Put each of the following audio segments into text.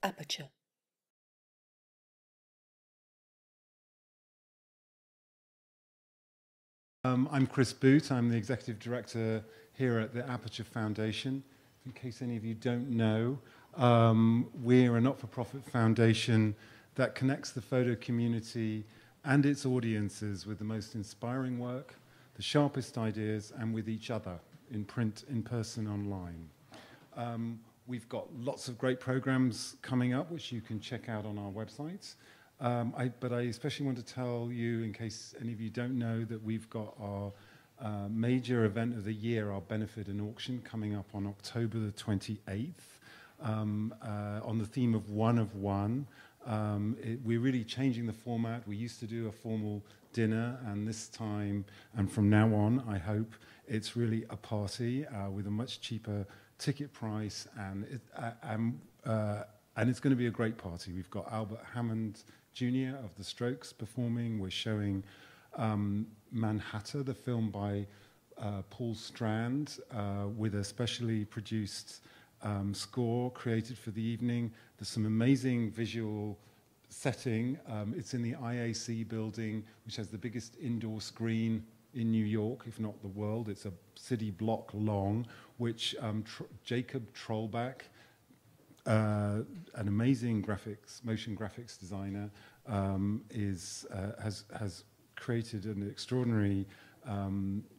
Aperture. I'm Chris Boot. I'm the Executive Director here at the Aperture Foundation. In case any of you don't know, we're a not-for-profit foundation that connects the photo community and its audiences with the most inspiring work, the sharpest ideas, and with each other, in print, in person, online. We've got lots of great programs coming up, which you can check out on our website. But I especially want to tell you, in case any of you don't know, that we've got our major event of the year, our benefit and auction, coming up on October the 28th, on the theme of One of One. We're really changing the format. We used to do a formal dinner, and this time, and from now on, I hope, it's really a party with a much cheaper ticket price, and it's going to be a great party. We've got Albert Hammond Jr. of The Strokes performing. We're showing Manhattan, the film by Paul Strand, with a specially produced score created for the evening. There's some amazing visual setting. It's in the IAC building, which has the biggest indoor screen in New York, if not the world. It's a city block long, which Jacob Trollback, an amazing motion graphics designer, has created an extraordinary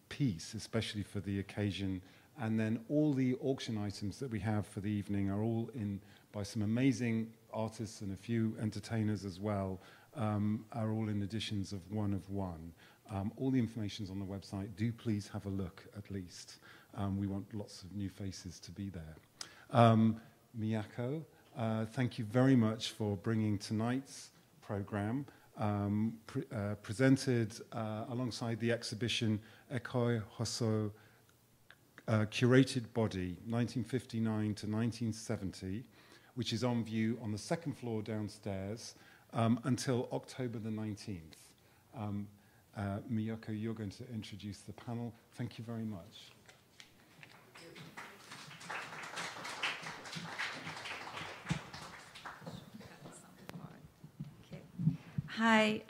piece, especially for the occasion. And then all the auction items that we have for the evening are all in by some amazing artists and a few entertainers as well, are all in editions of One of One. All the information's on the website. Do please have a look, at least. We want lots of new faces to be there. Miyako, thank you very much for bringing tonight's program, presented alongside the exhibition Eikoh Hosoe, Curated Body, 1959 to 1970, which is on view on the second floor downstairs until October the 19th. Miyako, you're going to introduce the panel. Thank you very much. Hi,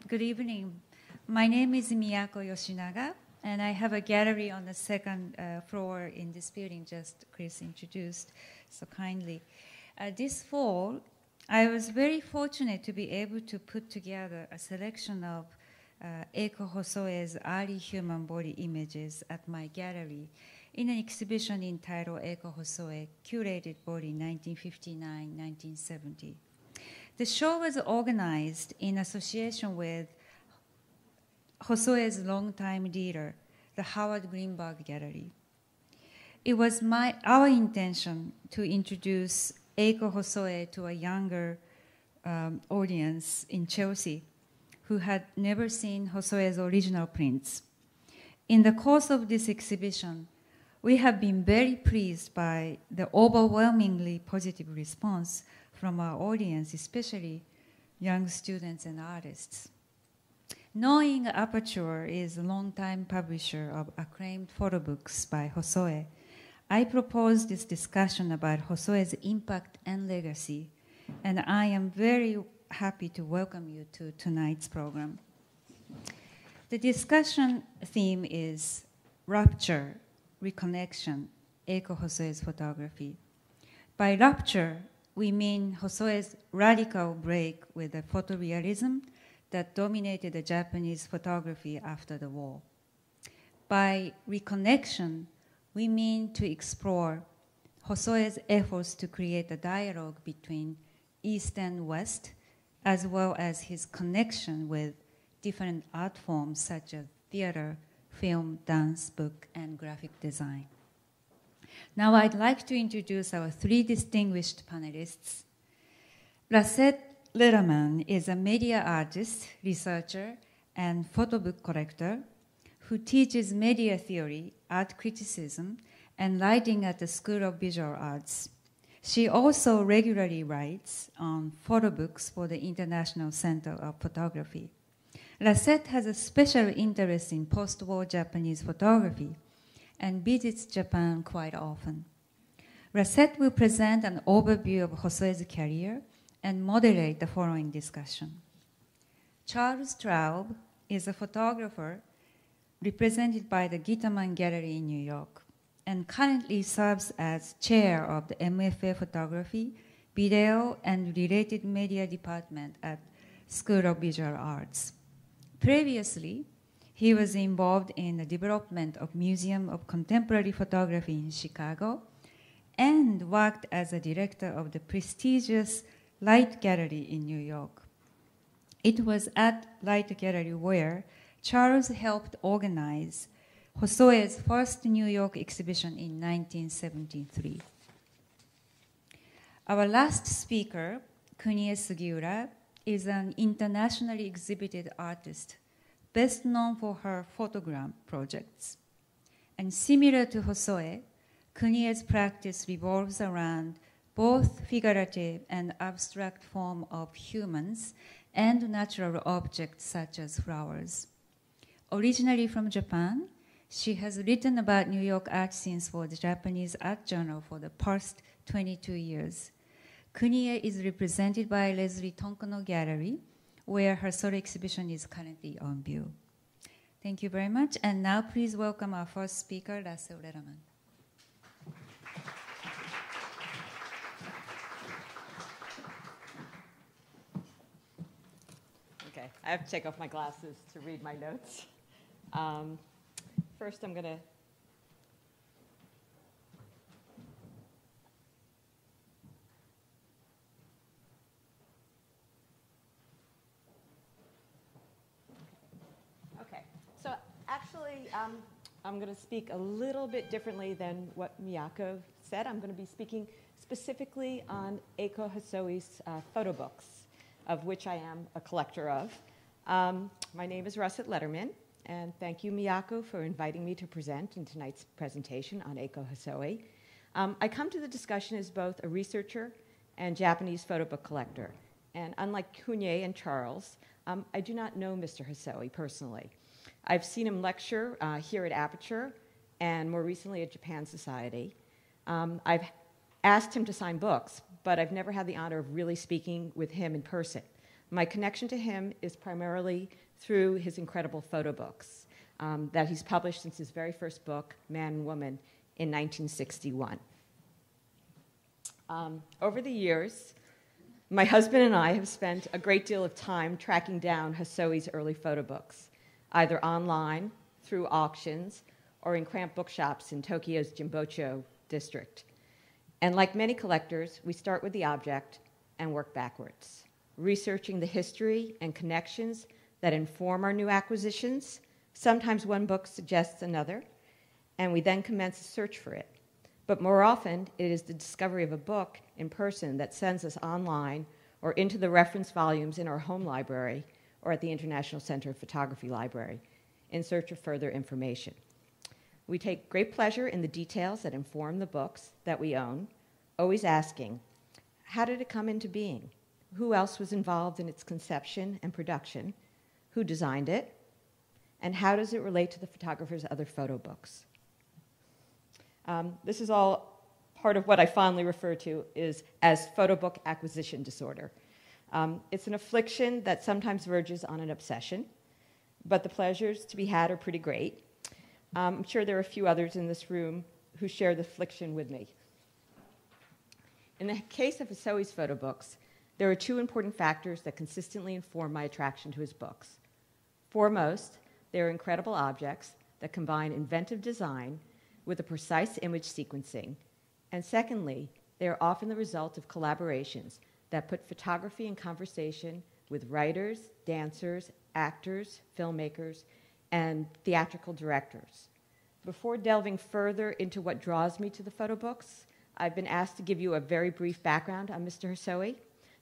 good evening. My name is Miyako Yoshinaga, and I have a gallery on the second floor in this building, just Chris introduced so kindly. This fall, I was very fortunate to be able to put together a selection of Eikoh Hosoe's early human body images at my gallery in an exhibition entitled Eikoh Hosoe, Curated Body 1959-1970. The show was organized in association with Hosoe's longtime leader, the Howard Greenberg Gallery. It was our intention to introduce Eikoh Hosoe to a younger audience in Chelsea who had never seen Hosoe's original prints. In the course of this exhibition, we have been very pleased by the overwhelmingly positive response from our audience, especially young students and artists. Knowing Aperture is a longtime publisher of acclaimed photo books by Hosoe, I proposed this discussion about Hosoe's impact and legacy, and I am very happy to welcome you to tonight's program. The discussion theme is Rupture, Reconnection, Eikoh Hosoe's photography. By rupture, we mean Hosoe's radical break with the photorealism that dominated the Japanese photography after the war. By reconnection, we mean to explore Hosoe's efforts to create a dialogue between East and West, as well as his connection with different art forms such as theater, film, dance, book, and graphic design. Now I'd like to introduce our three distinguished panelists. Russet Lederman is a media artist, researcher, and photo book collector who teaches media theory, art criticism, and writing at the School of Visual Arts. She also regularly writes on photo books for the International Center of Photography. Russet has a special interest in post-war Japanese photography and visits Japan quite often. Russet will present an overview of Hosoe's career and moderate the following discussion. Charles Traub is a photographer represented by the Gitterman Gallery in New York and currently serves as chair of the MFA Photography, Video, and Related Media Department at School of Visual Arts. Previously, he was involved in the development of Museum of Contemporary Photography in Chicago and worked as a director of the prestigious Light Gallery in New York. It was at Light Gallery where Charles helped organize Hosoe's first New York exhibition in 1973. Our last speaker, Kunié Sugiura, is an internationally exhibited artist, best known for her photogram projects. And similar to Hosoe, Kunié's practice revolves around both figurative and abstract form of humans and natural objects such as flowers. Originally from Japan, she has written about New York art scenes for the Japanese Art Journal for the past 22 years. Kunié is represented by Leslie Tonkono Gallery, where her solo exhibition is currently on view. Thank you very much. And now please welcome our first speaker, Russet Lederman. Okay, I have to take off my glasses to read my notes. First, I'm going to I'm going to speak a little bit differently than what Miyako said. I'm going to be speaking specifically on Eikoh Hosoe's photo books, of which I am a collector of. My name is Russet Lederman, and thank you, Miyako, for inviting me to present in tonight's presentation on Eikoh Hosoe. I come to the discussion as both a researcher and Japanese photo book collector. And unlike Kunié and Charles, I do not know Mr. Hosoe personally. I've seen him lecture here at Aperture and more recently at Japan Society. I've asked him to sign books, but I've never had the honor of really speaking with him in person. My connection to him is primarily through his incredible photo books that he's published since his very first book, Man and Woman, in 1961. Over the years, my husband and I have spent a great deal of time tracking down Hosoe's early photo books, either online, through auctions, or in cramped bookshops in Tokyo's Jimbocho district. And like many collectors, we start with the object and work backwards, researching the history and connections that inform our new acquisitions. Sometimes one book suggests another, and we then commence a search for it. But more often, it is the discovery of a book in person that sends us online or into the reference volumes in our home library or at the International Center of Photography Library in search of further information. We take great pleasure in the details that inform the books that we own, always asking, how did it come into being? Who else was involved in its conception and production? Who designed it? And how does it relate to the photographer's other photo books? This is all part of what I fondly refer to as photo book acquisition disorder. It's an affliction that sometimes verges on an obsession, but the pleasures to be had are pretty great. I'm sure there are a few others in this room who share the affliction with me. In the case of Hosoe's photo books, there are two important factors that consistently inform my attraction to his books. Foremost, they are incredible objects that combine inventive design with a precise image sequencing. And secondly, they are often the result of collaborations that put photography in conversation with writers, dancers, actors, filmmakers, and theatrical directors. Before delving further into what draws me to the photo books, I've been asked to give you a very brief background on Mr. Hosoe.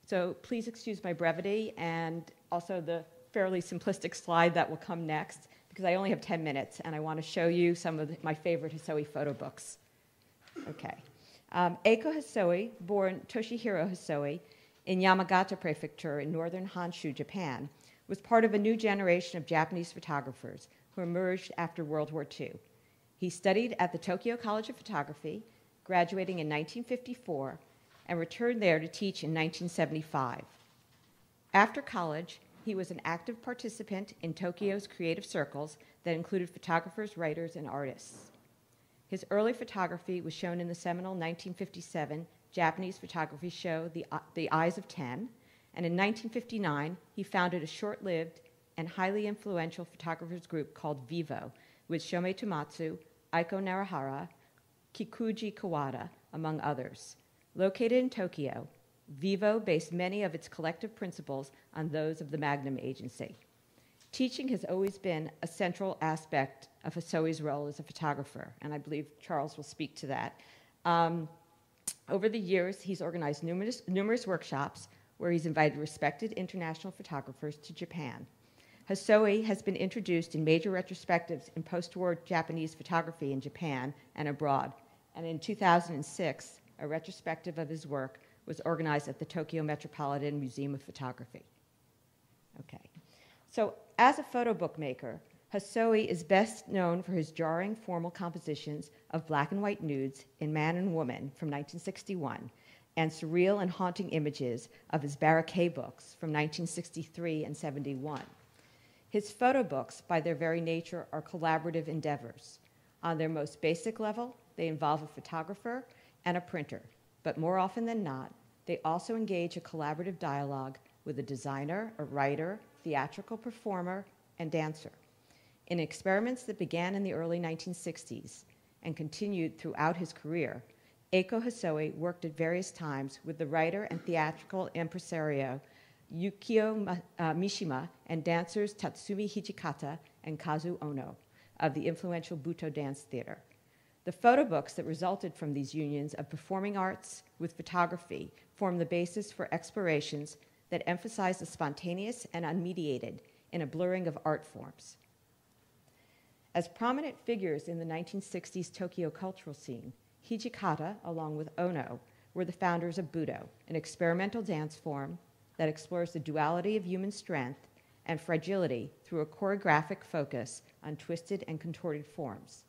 So please excuse my brevity and also the fairly simplistic slide that will come next, because I only have 10 minutes and I want to show you some of my favorite Hosoe photo books. Okay. Eikoh Hosoe, born Toshihiro Hosoe in Yamagata Prefecture in northern Honshu, Japan, was part of a new generation of Japanese photographers who emerged after World War II. He studied at the Tokyo College of Photography graduating in 1954, and returned there to teach in 1975. After college, he was an active participant in Tokyo's creative circles that included photographers, writers, and artists. His early photography was shown in the seminal 1957 Japanese photography show, The Eyes of Ten, and in 1959, he founded a short-lived and highly influential photographers group called Vivo, with Shomei Tomatsu, Eikoh Narahara, Kikuji Kawada, among others. Located in Tokyo, Vivo based many of its collective principles on those of the Magnum Agency. Teaching has always been a central aspect of Hosoe's role as a photographer, and I believe Charles will speak to that. Over the years, he's organized numerous workshops where he's invited respected international photographers to Japan. Hosoe has been introduced in major retrospectives in post-war Japanese photography in Japan and abroad, and in 2006, a retrospective of his work was organized at the Tokyo Metropolitan Museum of Photography. Okay, so as a photo book maker, Hosoe is best known for his jarring formal compositions of black and white nudes in Man and Woman from 1961 and surreal and haunting images of his Barraquet books from 1963 and 71. His photo books, by their very nature, are collaborative endeavors. On their most basic level, they involve a photographer and a printer, but more often than not, they also engage a collaborative dialogue with a designer, a writer, theatrical performer, and dancer. In experiments that began in the early 1960s and continued throughout his career, Eikoh Hosoe worked at various times with the writer and theatrical impresario Yukio Mishima and dancers Tatsumi Hijikata and Kazu Ono of the influential Buto Dance Theater. The photo books that resulted from these unions of performing arts with photography form the basis for explorations that emphasize the spontaneous and unmediated in a blurring of art forms. As prominent figures in the 1960s Tokyo cultural scene, Hijikata, along with Ono, were the founders of Buto, an experimental dance form that explores the duality of human strength and fragility through a choreographic focus on twisted and contorted forms.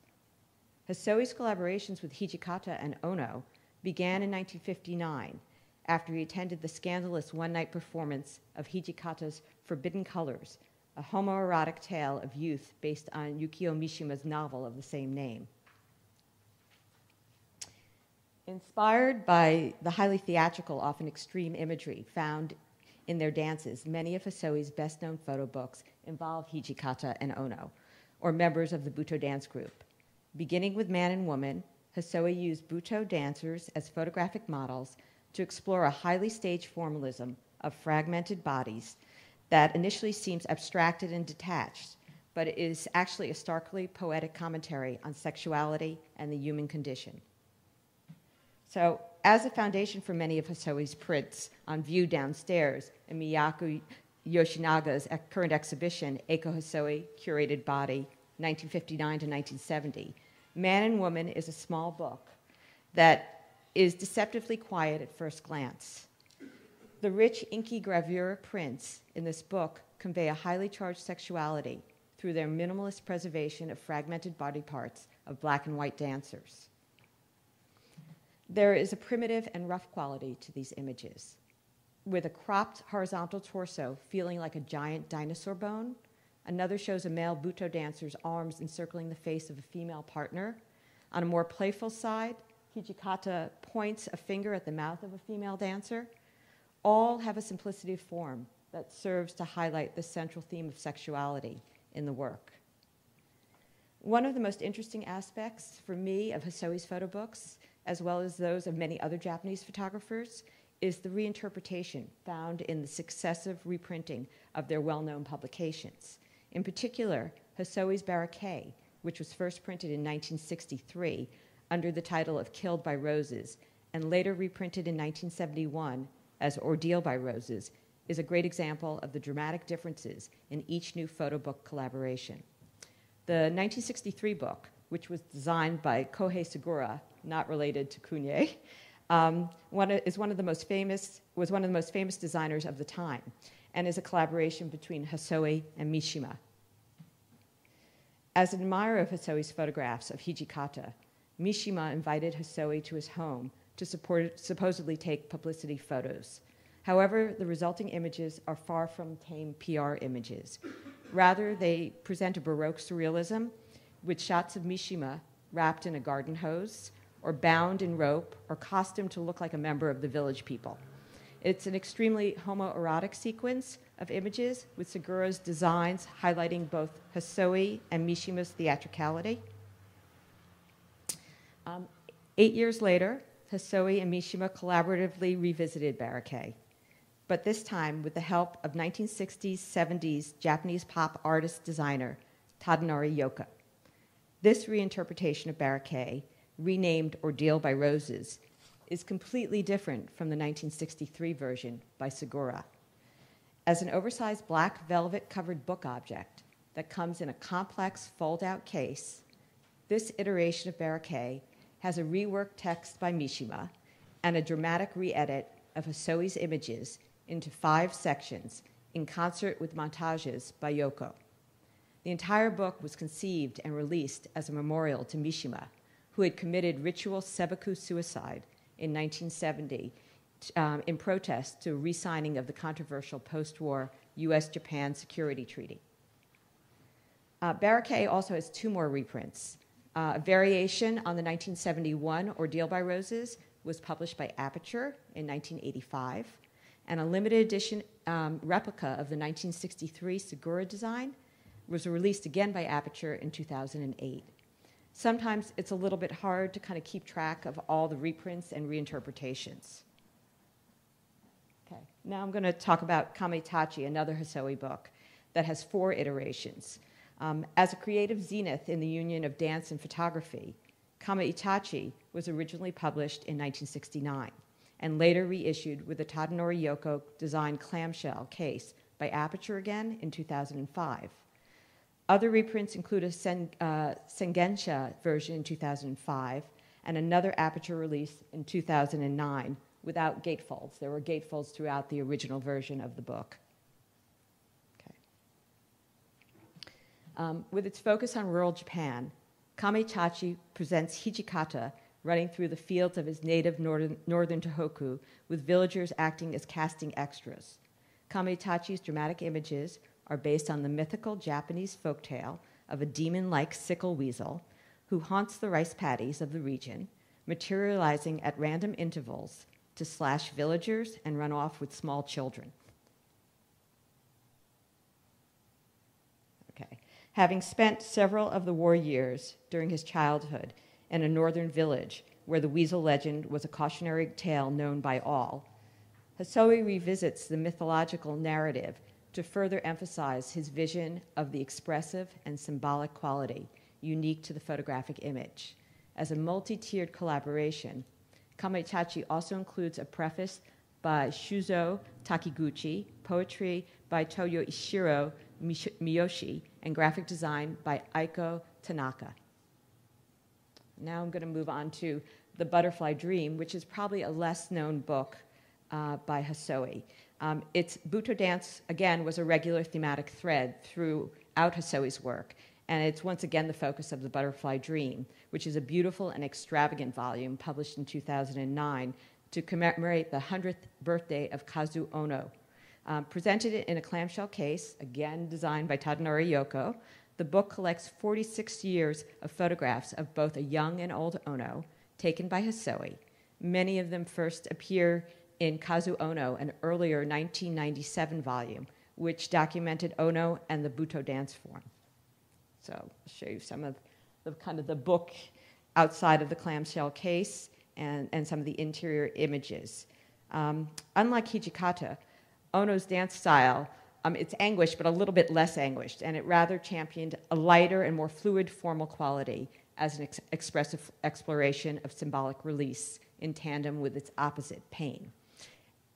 Hosoe's collaborations with Hijikata and Ono began in 1959 after he attended the scandalous one-night performance of Hijikata's Forbidden Colors, a homoerotic tale of youth based on Yukio Mishima's novel of the same name. Inspired by the highly theatrical, often extreme imagery found in their dances, many of Hosoe's best-known photo books involve Hijikata and Ono, or members of the Buto dance group. Beginning with Man and Woman, Hosoe used Buto dancers as photographic models to explore a highly staged formalism of fragmented bodies that initially seems abstracted and detached, but it is actually a starkly poetic commentary on sexuality and the human condition. So, as a foundation for many of Hosoe's prints on view downstairs in Miyako Yoshinaga's current exhibition, Eikoh Hosoe, Curated Body, 1959 to 1970, Man and Woman is a small book that is deceptively quiet at first glance. The rich, inky gravure prints in this book convey a highly charged sexuality through their minimalist preservation of fragmented body parts of black and white dancers. There is a primitive and rough quality to these images, with a cropped horizontal torso feeling like a giant dinosaur bone. Another shows a male Buto dancer's arms encircling the face of a female partner. On a more playful side, Hijikata points a finger at the mouth of a female dancer. All have a simplicity of form that serves to highlight the central theme of sexuality in the work. One of the most interesting aspects for me of Hosoe's photo books, as well as those of many other Japanese photographers, is the reinterpretation found in the successive reprinting of their well-known publications. In particular, Hosoe's Barraquet, which was first printed in 1963 under the title of Killed by Roses, and later reprinted in 1971 as Ordeal by Roses, is a great example of the dramatic differences in each new photo book collaboration. The 1963 book, which was designed by Kunié Sugiura, not related to Kunié, was one of the most famous designers of the time, and is a collaboration between Hosoe and Mishima. As an admirer of Hosoe's photographs of Hijikata, Mishima invited Hosoe to his home to supposedly take publicity photos. However, the resulting images are far from tame PR images. Rather, they present a Baroque surrealism with shots of Mishima wrapped in a garden hose or bound in rope or costumed to look like a member of the village people. It's an extremely homoerotic sequence of images with Sugiura's designs highlighting both Hosoe and Mishima's theatricality. 8 years later, Hosoe and Mishima collaboratively revisited Barakei, but this time with the help of 1960s, 70s Japanese pop artist-designer Tadanori Yoko. This reinterpretation of Barakei, renamed Ordeal by Roses, is completely different from the 1963 version by Sugiura. As an oversized black velvet-covered book object that comes in a complex fold-out case, this iteration of Barakei has a reworked text by Mishima and a dramatic re-edit of Hosoe's images into 5 sections in concert with montages by Yoko. The entire book was conceived and released as a memorial to Mishima, who had committed ritual seppuku suicide in 1970 in protest to re-signing of the controversial post-war US-Japan Security Treaty. Barakei also has 2 more reprints. A variation on the 1971 Ordeal by Roses was published by Aperture in 1985, and a limited edition replica of the 1963 Sugiura design was released again by Aperture in 2008. Sometimes it's a little bit hard to kind of keep track of all the reprints and reinterpretations. Okay, now I'm going to talk about Kame-Tachi, another Hosoe book that has 4 iterations. As a creative zenith in the union of dance and photography, Kame-Tachi was originally published in 1969 and later reissued with a Tadanori Yoko designed clamshell case by Aperture again in 2005. Other reprints include a Sengensha version in 2005 and another Aperture release in 2009 without gatefolds. There were gatefolds throughout the original version of the book. With its focus on rural Japan, Kame-Tachi presents Hijikata running through the fields of his native northern Tohoku with villagers acting as casting extras. Kame-Tachi's dramatic images are based on the mythical Japanese folktale of a demon-like sickle weasel who haunts the rice paddies of the region, materializing at random intervals to slash villagers and run off with small children. Okay. Having spent several of the war years during his childhood in a northern village where the weasel legend was a cautionary tale known by all, Hosoe revisits the mythological narrative to further emphasize his vision of the expressive and symbolic quality unique to the photographic image. As a multi-tiered collaboration, Kame-Tachi also includes a preface by Shuzo Takiguchi, poetry by Toyo Ishiro Miyoshi, and graphic design by Eikoh Tanaka. Now I'm going to move on to The Butterfly Dream, which is probably a less-known book by Hosoe. Its Buto dance, again, was a regular thematic thread throughout Hosoe's work, and it's once again the focus of The Butterfly Dream, which is a beautiful and extravagant volume published in 2009 to commemorate the 100th birthday of Kazu Ono. Presented in a clamshell case, again designed by Tadanori Yoko, the book collects 46 years of photographs of both a young and old Ono, taken by Hosoe. Many of them first appear in Kazu Ono, an earlier 1997 volume, which documented Ono and the Buto dance form. So I'll show you some of the book outside of the clamshell case and some of the interior images. Unlike Hijikata, Ono's dance style, it's anguished, but a little bit less anguished, and it rather championed a lighter and more fluid formal quality as an expressive exploration of symbolic release in tandem with its opposite, pain.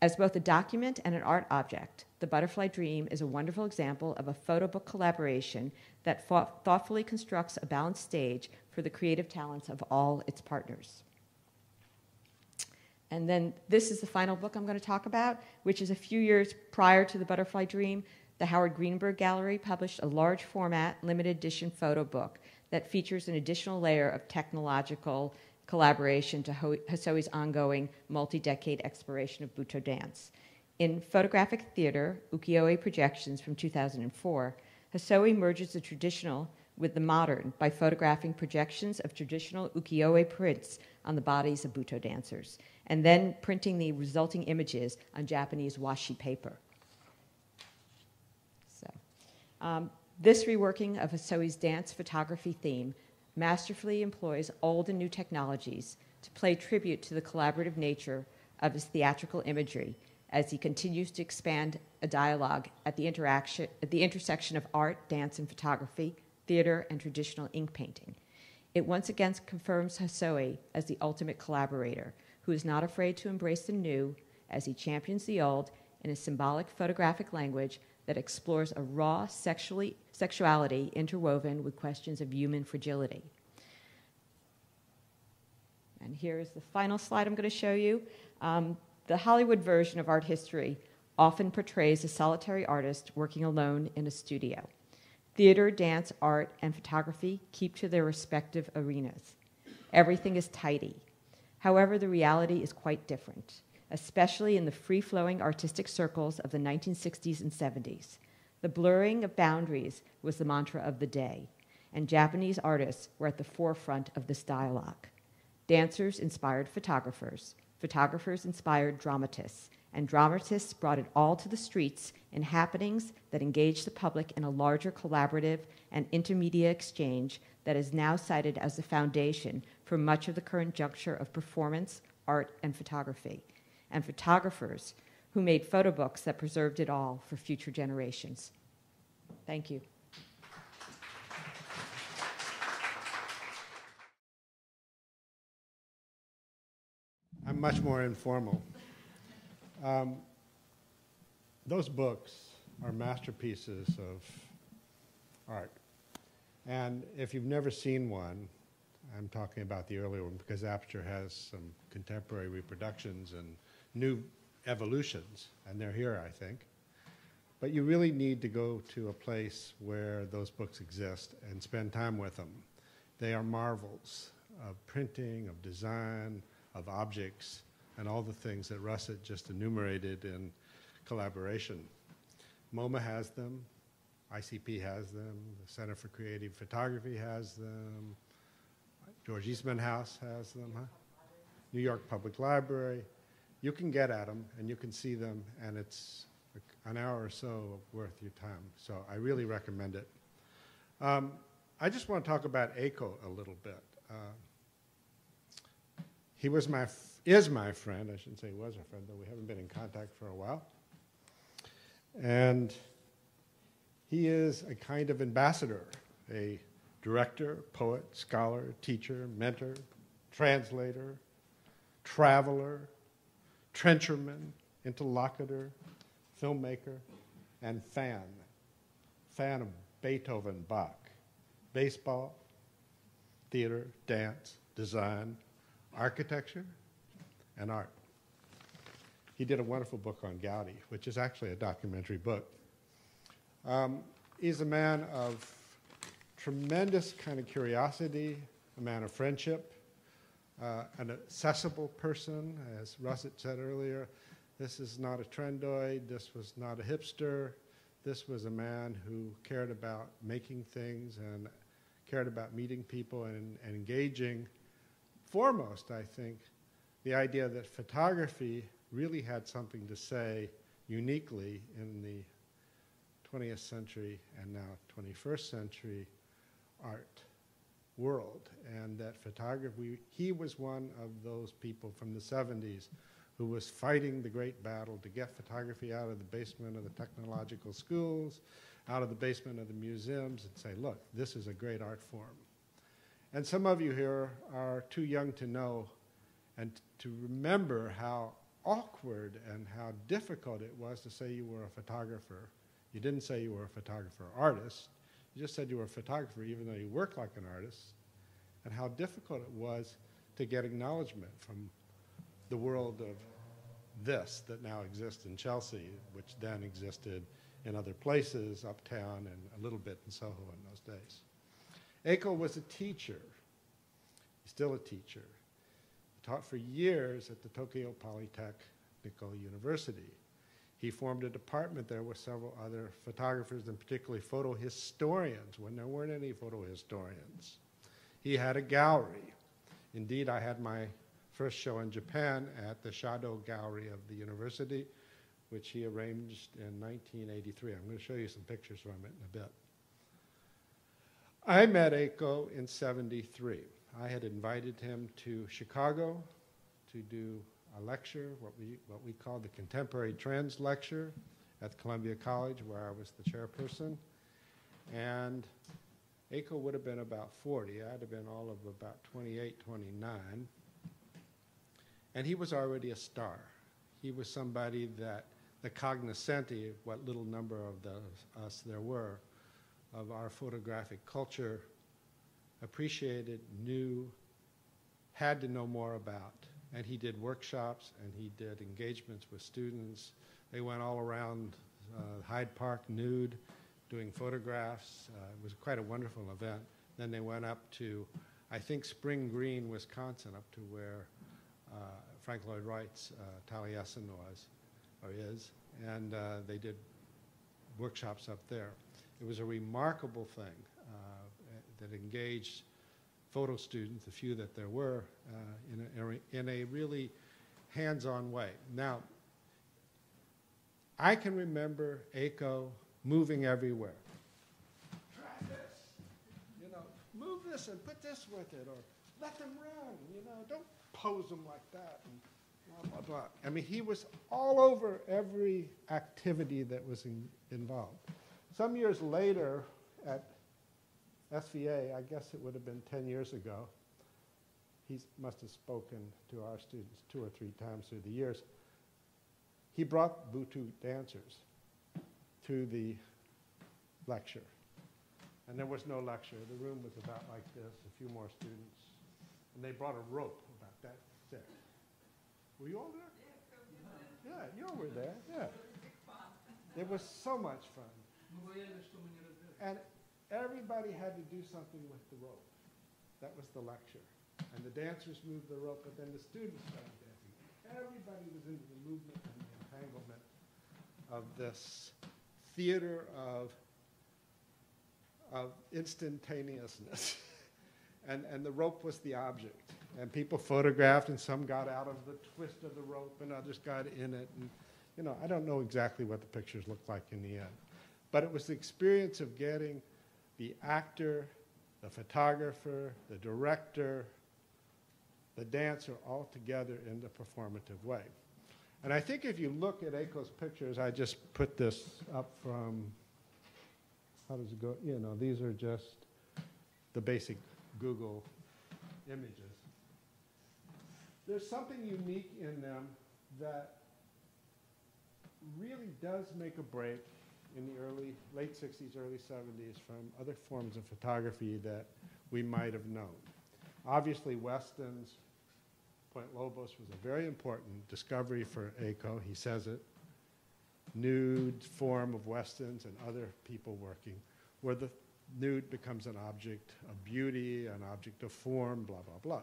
As both a document and an art object, The Butterfly Dream is a wonderful example of a photo book collaboration that thoughtfully constructs a balanced stage for the creative talents of all its partners. And then this is the final book I'm going to talk about, which is a few years prior to The Butterfly Dream. The Howard Greenberg Gallery published a large format, limited edition photo book that features an additional layer of technological collaboration to Hosoe's ongoing multi-decade exploration of Buto dance. In Photographic Theater, Ukiyo-e Projections from 2004, Hosoe merges the traditional with the modern by photographing projections of traditional ukiyo-e prints on the bodies of Buto dancers, and then printing the resulting images on Japanese washi paper. So, this reworking of Hosoe's dance photography theme masterfully employs old and new technologies to pay tribute to the collaborative nature of his theatrical imagery as he continues to expand a dialogue at the intersection of art, dance, and photography, theater, and traditional ink painting. It once again confirms Hosoe as the ultimate collaborator, who is not afraid to embrace the new as he champions the old in a symbolic photographic language that explores a raw sexuality interwoven with questions of human fragility. And here's the final slide I'm going to show you. The Hollywood version of art history often portrays a solitary artist working alone in a studio. Theater, dance, art, and photography keep to their respective arenas. Everything is tidy. However, the reality is quite different, especially in the free-flowing artistic circles of the 1960s and 70s. The blurring of boundaries was the mantra of the day, and Japanese artists were at the forefront of this dialogue. Dancers inspired photographers, photographers inspired dramatists, and dramatists brought it all to the streets in happenings that engaged the public in a larger collaborative and intermedia exchange that is now cited as the foundation for much of the current juncture of performance, art, and photography, and photographers who made photo books that preserved it all for future generations. Thank you. I'm much more informal. Those books are masterpieces of art. And if you've never seen one, I'm talking about the earlier one because Aperture has some contemporary reproductions and new evolutions, and they're here, I think. But you really need to go to a place where those books exist and spend time with them. They are marvels of printing, of design, of objects, and all the things that Russet just enumerated in collaboration. MoMA has them, ICP has them, the Center for Creative Photography has them, George Eastman House has them, New York Public Library. You can get at them and you can see them, and it's an hour or so worth your time. So I really recommend it. I just want to talk about Eikoh a little bit. He is my friend. I shouldn't say he was our friend, though we haven't been in contact for a while. And he is a kind of ambassador, a director, poet, scholar, teacher, mentor, translator, traveler, trencherman, interlocutor, filmmaker, and fan of Beethoven, Bach, baseball, theater, dance, design, architecture, and art. He did a wonderful book on Gaudi, which is actually a documentary book. He's a man of tremendous kind of curiosity, a man of friendship, an accessible person, as Russet said earlier. This is not a trendoid, this was not a hipster, this was a man who cared about making things and cared about meeting people and engaging. Foremost, I think, the idea that photography really had something to say uniquely in the 20th century and now 21st century art world, and that photography, he was one of those people from the 70s who was fighting the great battle to get photography out of the basement of the technological schools, out of the basement of the museums, and say, look, this is a great art form. And some of you here are too young to know and to remember how awkward and how difficult it was to say you were a photographer. You didn't say you were a photographer artist. You just said you were a photographer even though you worked like an artist, and how difficult it was to get acknowledgement from the world of this that now exists in Chelsea, which then existed in other places, uptown and a little bit in Soho in those days. Eikoh was a teacher. He's still a teacher. He taught for years at the Tokyo Polytechnical University. He formed a department there with several other photographers, and particularly photo historians, when there weren't any photo historians. He had a gallery. Indeed, I had my first show in Japan at the Shadow Gallery of the university, which he arranged in 1983. I'm going to show you some pictures from it in a bit. I met Eikoh in '73. I had invited him to Chicago to do a lecture, what we call the Contemporary Trends Lecture at Columbia College, where I was the chairperson. And Eikoh would have been about 40. I'd have been all of about 28, 29. And he was already a star. He was somebody that the cognoscenti, what little number of us there were, of our photographic culture, appreciated, knew, had to know more about. And he did workshops, and he did engagements with students. They went all around Hyde Park nude, doing photographs. It was quite a wonderful event. Then they went up to, I think, Spring Green, Wisconsin, up to where Frank Lloyd Wright's Taliesin was, or is, and they did workshops up there. It was a remarkable thing that engaged photo students, the few that there were, in a really hands-on way. Now, I can remember Eikoh moving everywhere. Try this, you know, move this and put this with it, or let them run, you know, don't pose them like that, and blah, blah, blah. I mean, he was all over every activity that was involved. Some years later at SVA, I guess it would have been 10 years ago, he must have spoken to our students 2 or 3 times through the years. He brought Butu dancers to the lecture. And there was no lecture. The room was about like this, a few more students. And they brought a rope about that thick. Were you all there? Yeah, you were there, yeah. It was so much fun. And everybody had to do something with the rope. That was the lecture. And the dancers moved the rope, but then the students started dancing. Everybody was into the movement and the entanglement of this theater of instantaneousness. And the rope was the object. And people photographed, and some got out of the twist of the rope, and others got in it. And, you know, I don't know exactly what the pictures looked like in the end. But it was the experience of getting the actor, the photographer, the director, the dancer all together in the performative way. And I think if you look at Eikoh's pictures, I just put this up from, how does it go? You know, these are just the basic Google images. There's something unique in them that really does make a break in the late 60s, early 70s from other forms of photography that we might have known. Obviously, Weston's Point Lobos was a very important discovery for Eikoh. He says it. Nude form of Westons and other people working, where the nude becomes an object of beauty, an object of form, blah, blah, blah.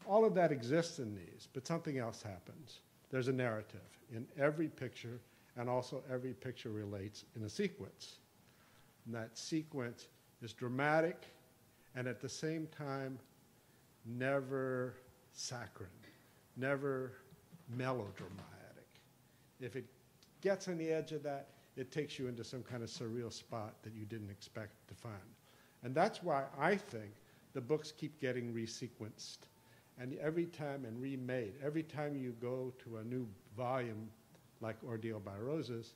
All of that exists in these, but something else happens. There's a narrative in every picture, and also every picture relates in a sequence. And that sequence is dramatic, and at the same time, never saccharine, never melodramatic. If it gets on the edge of that, it takes you into some kind of surreal spot that you didn't expect to find. And that's why I think the books keep getting resequenced, and every time and remade. Every time you go to a new volume, like Ordeal by Roses,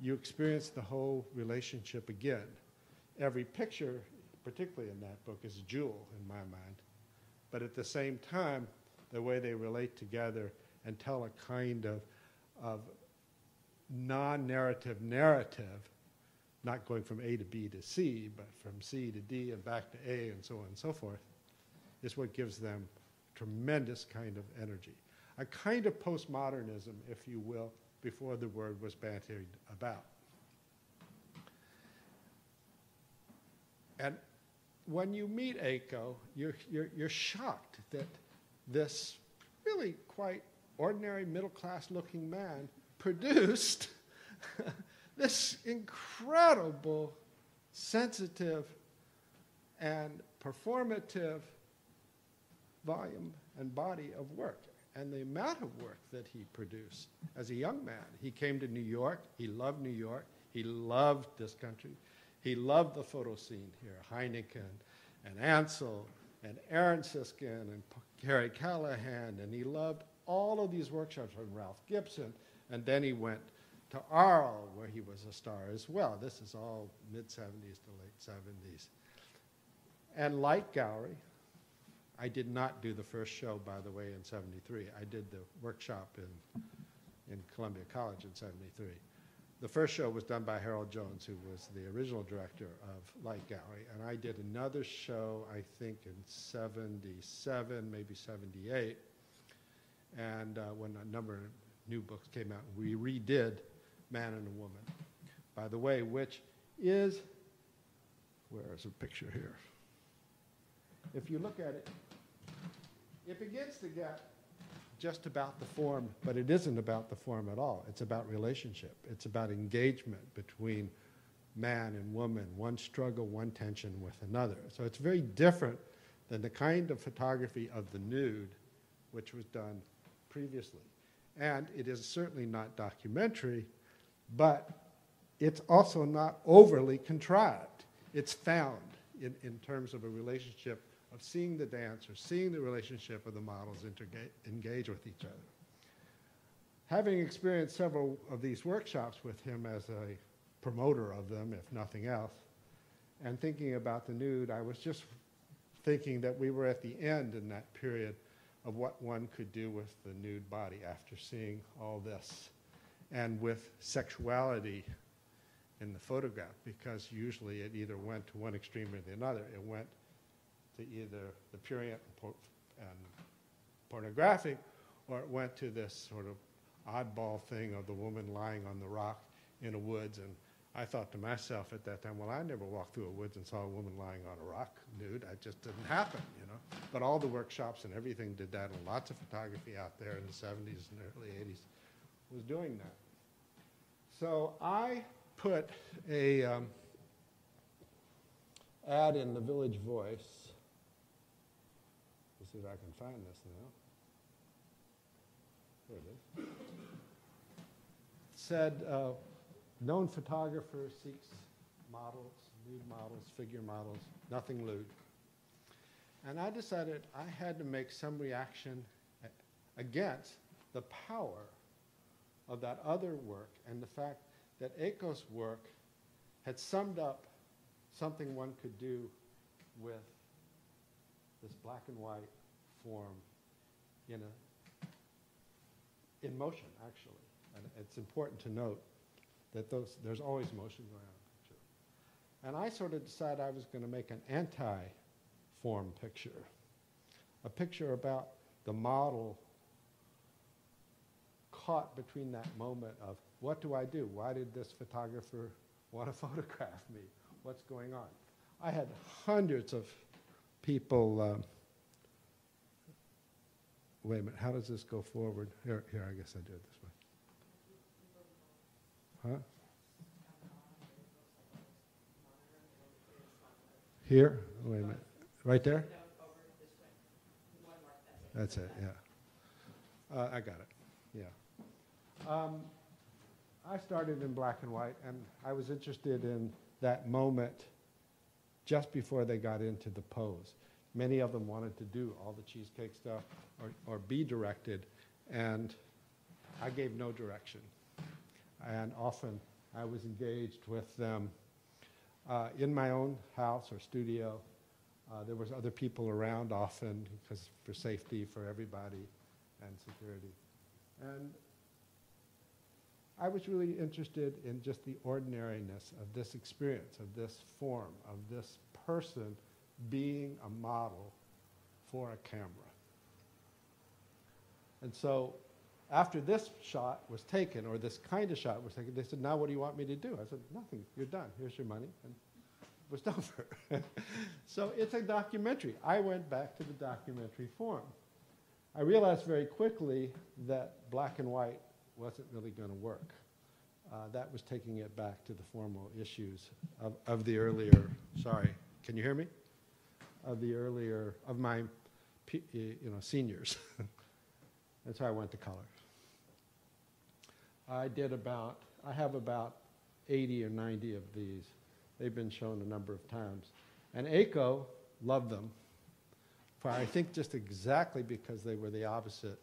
you experience the whole relationship again. Every picture, particularly in that book, is a jewel in my mind. But at the same time, the way they relate together and tell a kind of non-narrative narrative, not going from A to B to C, but from C to D and back to A and so on and so forth, is what gives them tremendous kind of energy. A kind of postmodernism, if you will, before the word was bandied about. And when you meet Eikoh, you're shocked that this really quite ordinary middle-class looking man produced this incredible, sensitive, and performative volume and body of work. And the amount of work that he produced as a young man. He came to New York. He loved New York. He loved this country. He loved the photo scene here. Heineken and Ansel and Aaron Siskin and Harry Callahan. And he loved all of these workshops from Ralph Gibson. And then he went to Arles, where he was a star as well. This is all mid-70s to late 70s. And Light Gallery. I did not do the first show, by the way, in 73. I did the workshop in Columbia College in 73. The first show was done by Harold Jones, who was the original director of Light Gallery. And I did another show, I think, in 77, maybe 78. And when a number of new books came out, we redid Man and a Woman. By the way, which is, where is a picture here? If you look at it, it begins to get just about the form, but it isn't about the form at all. It's about relationship. It's about engagement between man and woman, one struggle, one tension with another. So it's very different than the kind of photography of the nude which was done previously. And it is certainly not documentary, but it's also not overly contrived. It's found in terms of a relationship of seeing the dance or seeing the relationship of the models engage with each other. Having experienced several of these workshops with him as a promoter of them, if nothing else, and thinking about the nude, I was just thinking that we were at the end in that period of what one could do with the nude body after seeing all this, and with sexuality in the photograph, because usually it either went to one extreme or the other. It went to either the prurient and pornographic, or it went to this sort of oddball thing of the woman lying on the rock in a woods. And I thought to myself at that time, well, I never walked through a woods and saw a woman lying on a rock nude. It just didn't happen, you know. But all the workshops and everything did that, and lots of photography out there in the 70s and early 80s was doing that. So I put a ad in the Village Voice. Let's see if I can find this now. There it is. It said, known photographer seeks models, nude models, figure models, nothing lewd. And I decided I had to make some reaction against the power of that other work and the fact that Eikoh's work had summed up something one could do with this black and white form in motion, actually. And it's important to note that there's always motion going on in a picture. And I sort of decided I was going to make an anti-form picture, a picture about the model caught between that moment of, what do I do? Why did this photographer want to photograph me? What's going on? I had hundreds of people. Wait a minute, how does this go forward? Here, I guess I do it this way. Huh? Here? Wait a minute. Right there? That's it, yeah. I got it, yeah. I started in black and white, and I was interested in that moment just before they got into the pose. Many of them wanted to do all the cheesecake stuff or be directed, and I gave no direction. And often I was engaged with them in my own house or studio. There was other people around often because for safety for everybody and security. And I was really interested in just the ordinariness of this experience, of this form, of this person being a model for a camera. And so after this shot was taken, or this kind of shot was taken, they said, now what do you want me to do? I said, nothing, you're done, here's your money. And was over. So it's a documentary. I went back to the documentary form. I realized very quickly that black and white wasn't really going to work. That was taking it back to the formal issues of the earlier, sorry, can you hear me? Of the earlier, of my seniors. And so I went to color. I have about 80 or 90 of these. They've been shown a number of times. And Eikoh loved them, for I think just exactly because they were the opposite,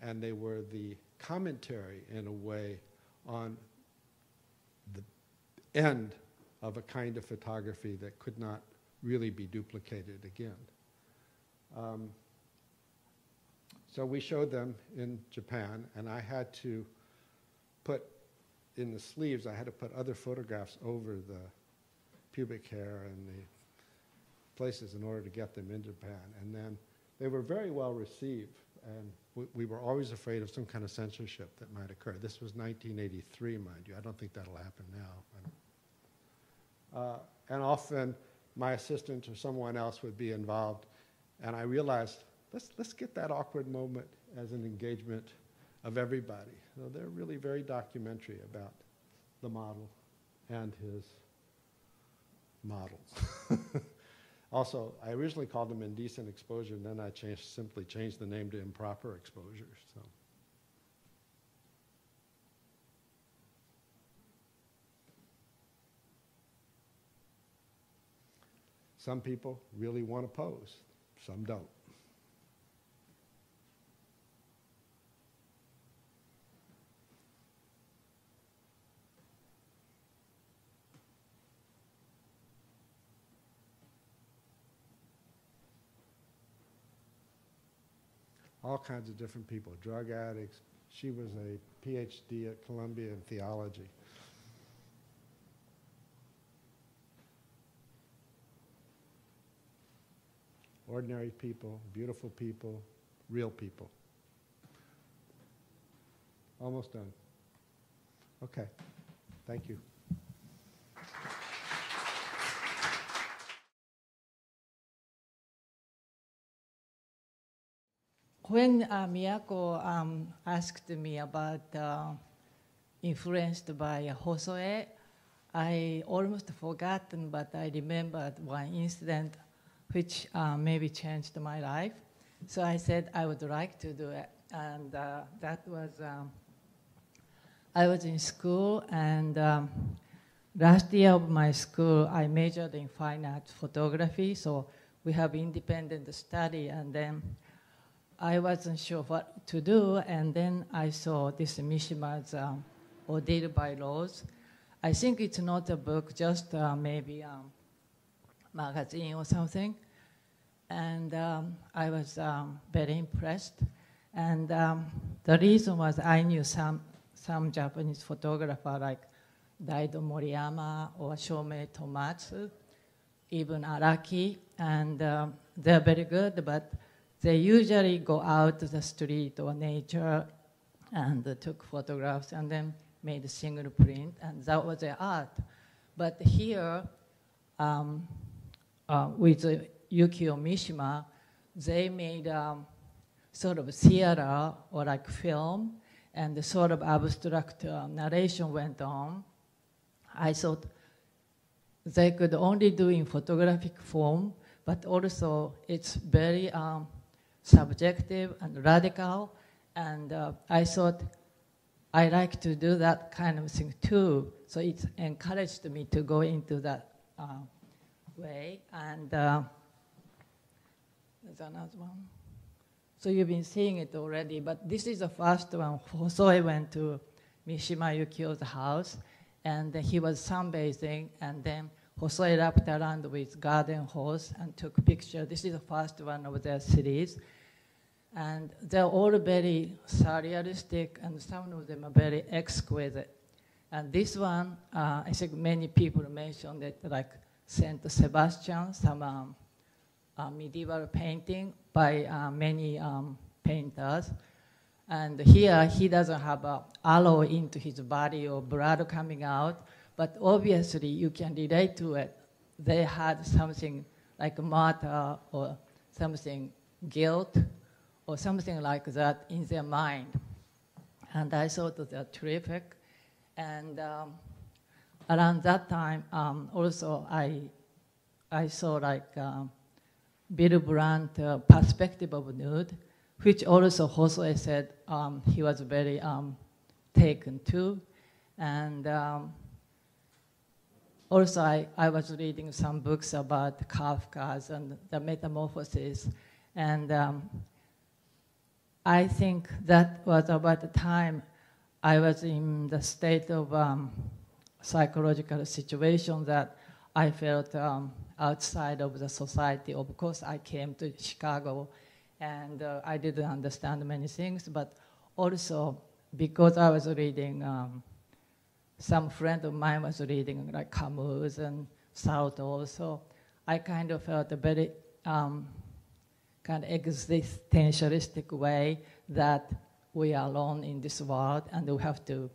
and they were the commentary, in a way, on the end of a kind of photography that could not really be duplicated again. So we showed them in Japan, and I had to put, in the sleeves, I had to put other photographs over the pubic hair and the places in order to get them in Japan. And then they were very well received, and we were always afraid of some kind of censorship that might occur. This was 1983, mind you. I don't think that'll happen now. And often my assistant or someone else would be involved, and I realized, let's get that awkward moment as an engagement of everybody. So they're really very documentary about the model and his models. Also, I originally called them indecent exposure, and then I simply changed the name to improper exposure. So. Some people really want to pose, some don't. All kinds of different people, drug addicts. She was a PhD at Columbia in theology. Ordinary people, beautiful people, real people. Almost done. Okay, thank you. When Miyako asked me about influenced by Hosoe, I almost forgotten, but I remembered one incident which maybe changed my life. So I said I would like to do it. And that was, I was in school, and last year of my school, I majored in fine art photography, so we have independent study, and then I wasn't sure what to do, and then I saw this Mishima's Ordeal by Laws. I think it's not a book, just maybe a magazine or something. And I was very impressed. And the reason was I knew some Japanese photographer like Daido Moriyama or Shomei Tomatsu, even Araki, and they're very good, but they usually go out to the street or nature and took photographs and then made a single print, and that was their art. But here, with Yukio Mishima, they made sort of theater or like film, and the sort of abstract narration went on. I thought they could only do in photographic form, but also it's very subjective and radical, and I thought I like to do that kind of thing too. So it encouraged me to go into that way. And there's another one. So you've been seeing it already, but this is the first one. Hosoe went to Mishima Yukio's house, and he was sunbathing, and then Hosoe wrapped around with garden hose and took pictures. This is the first one of their series. And they're all very surrealistic, and some of them are very exquisite. And this one, I think many people mentioned it, like Saint Sebastian, some medieval painting by many painters. And here, he doesn't have an arrow into his body or blood coming out, but obviously you can relate to it they had something like a martyr or something guilt or something like that in their mind. And I thought that they're terrific. And around that time, also I saw like Bill Brandt perspective of nude, which also Hosoe said he was very taken to. And also I was reading some books about Kafka's and the metamorphosis. And I think that was about the time I was in the state of psychological situation that I felt outside of the society. Of course, I came to Chicago, and I didn't understand many things, but also because I was reading, some friend of mine was reading like Camus and Sartre, so I kind of felt a very kind of existentialistic way that we are alone in this world and we have to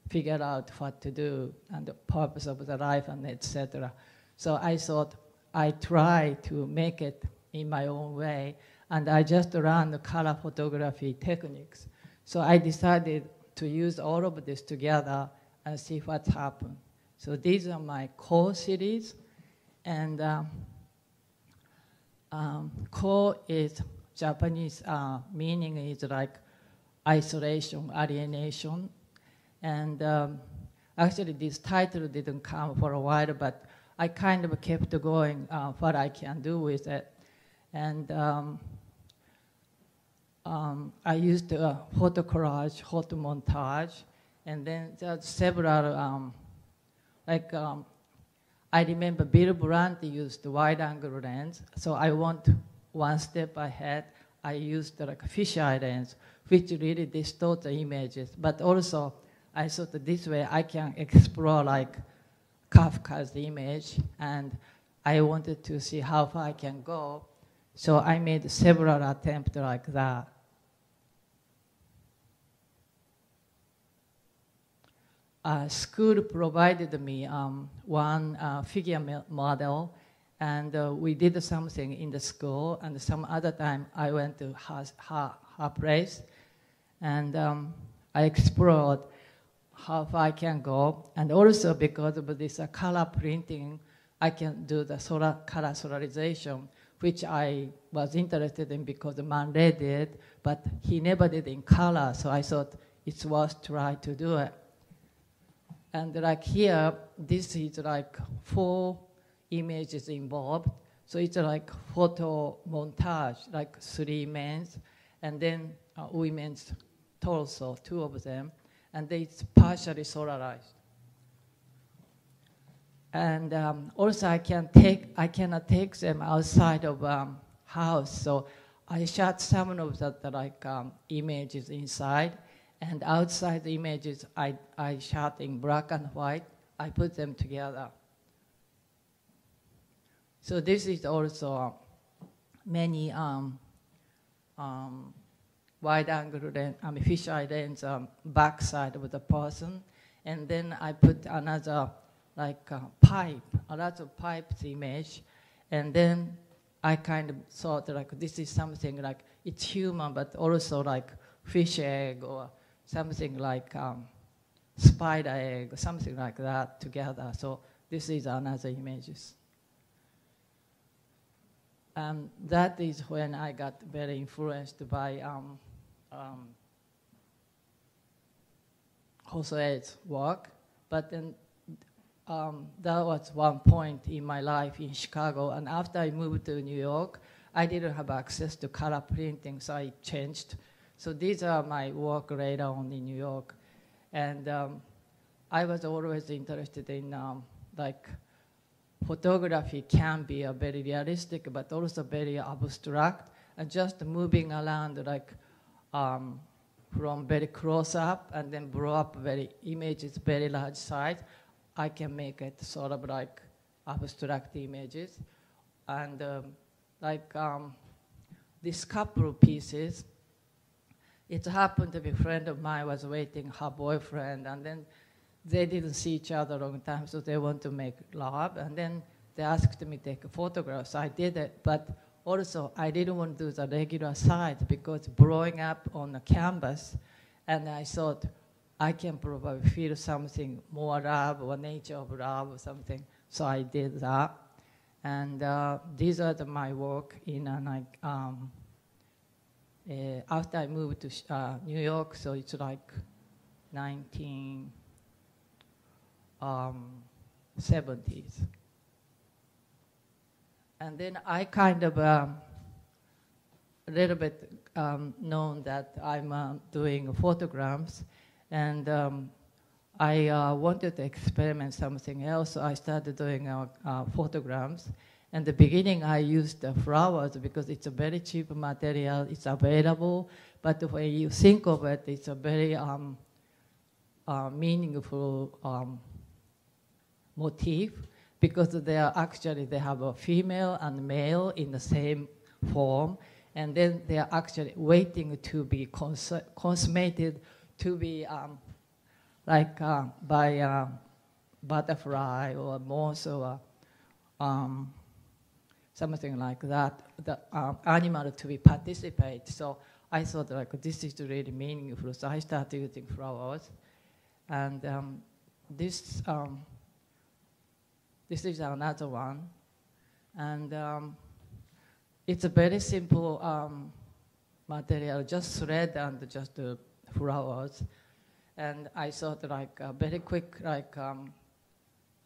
figure out what to do and the purpose of the life and etc. So I thought I try to make it in my own way, and I just learned the color photography techniques. So I decided to use all of this together and see what's happened. So these are my core series, and core is Japanese meaning is like isolation, alienation, and actually this title didn't come for a while, but I kind of kept going what I can do with it. And I used photo collage, photo montage, and then there's several, I remember Bill Brandt used the wide-angle lens, so I went one step ahead. I used like a fisheye lens, which really distorts the images, but also I thought that this way I can explore like Kafka's image, and I wanted to see how far I can go. So I made several attempts like that. School provided me one figure model, and we did something in the school, and some other time I went to her place, and I explored how far I can go, and also because of this color printing, I can do the color solarization, which I was interested in because the man did it, but he never did in color, so I thought it's worth try to do it. And like here, this is like 4 images involved, so it's like photo montage, like 3 men's, and then women's torso, 2 of them, and it's partially solarized. And also I cannot take them outside of house, so I shot some of the like images inside, and outside the images I shot in black and white. I put them together. So this is also many wide-angle lens, fisheye lens backside of the person, and then I put another like pipe, a lot of pipes image, and then I kind of thought like this is something like it's human, but also like fish egg or something like spider egg, or something like that together. So this is another images. That is when I got very influenced by Hosoe's work, but then that was one point in my life in Chicago, and after I moved to New York, I didn't have access to color printing, so I changed. So these are my work later on in New York, and I was always interested in like photography can be a very realistic, but also very abstract, and just moving around like from very close up and then blow up very images, very large size. I can make it sort of like abstract images. And like this couple of pieces, it happened to be a friend of mine was waiting her boyfriend, and then they didn't see each other a long time, so they want to make love, and then they asked me to take photographs. I did it, but also I didn't want to do the regular side because blowing up on the canvas, and I thought I can probably feel something more love or nature of love or something. So I did that. And these are my work in after I moved to New York, so it's like 1970s. And then I kind of a little bit known that I'm doing photographs, and I wanted to experiment something else, so I started doing photograms. In the beginning, I used the flowers because it's a very cheap material, it's available, but when you think of it, it's a very meaningful motif, because they have a female and male in the same form, and then they are actually waiting to be consummated, to be by a butterfly or moth or something like that, the animal to be participate. So I thought like this is really meaningful. So I started using flowers, and this is another one, and it's a very simple material, just thread and just flowers. And I thought like a very quick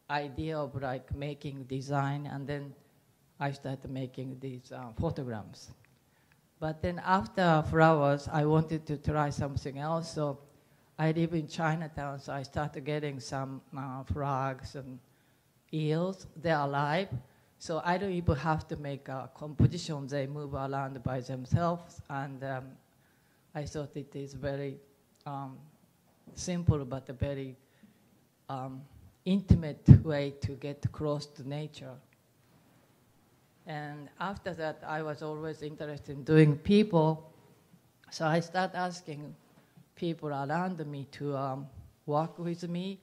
idea of like making design, and then I started making these photograms. But then after flowers, I wanted to try something else. So I live in Chinatown, so I started getting some frogs and eels. They're alive, so I don't even have to make a composition. They move around by themselves, and I thought it is very simple but a very intimate way to get close to nature. And after that, I was always interested in doing people, so I started asking people around me to work with me.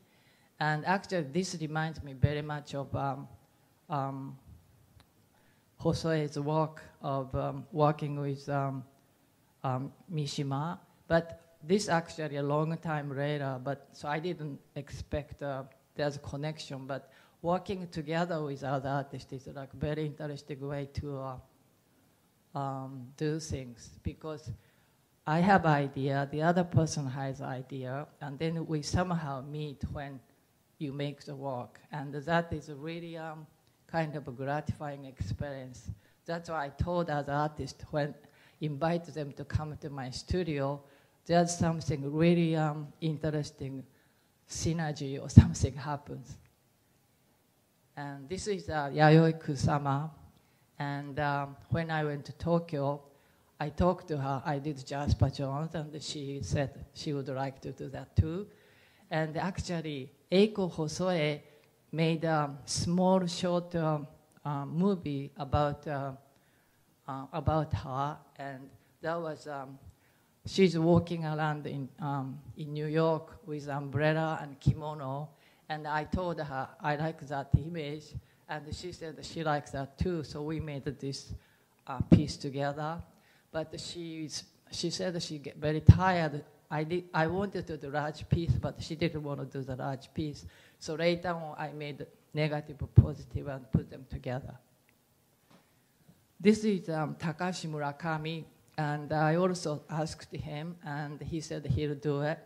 And actually, this reminds me very much of Hosoe's work of working with Mishima. But this actually a long time later, but so I didn't expect there's a connection. But working together with other artists is like a very interesting way to do things, because I have idea, the other person has idea, and then we somehow meet when you make the work, and that is a really kind of a gratifying experience. That's why I told other artists when invite them to come to my studio, there's something really interesting synergy or something happens. And this is Yayoi Kusama, and when I went to Tokyo, I talked to her. I did Jasper Jones, and she said she would like to do that too. And actually, Eikoh Hosoe made a small short movie about her, and that was she's walking around in New York with umbrella and kimono, and I told her I like that image, and she said she likes that too. So we made this piece together, but she said she get very tired. I wanted to do the large piece, but she didn't want to do the large piece. So later on, I made negative and positive and put them together. This is Takashi Murakami, and I also asked him, and he said he'll do it.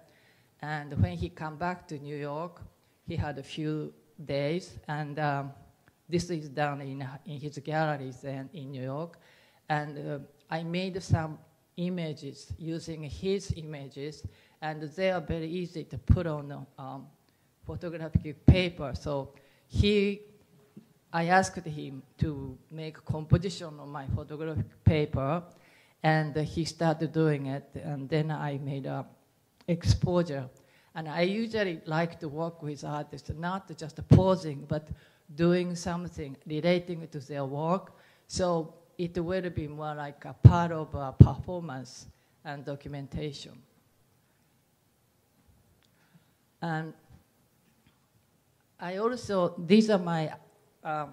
And when he came back to New York, he had a few days, and this is done in his galleries in New York. And I made some images using his images, and they are very easy to put on photographic paper. So I asked him to make a composition on my photographic paper, and he started doing it, and then I made a exposure. And I usually like to work with artists, not just posing, but doing something relating to their work. So it will be more like a part of a performance and documentation. And I also, these are my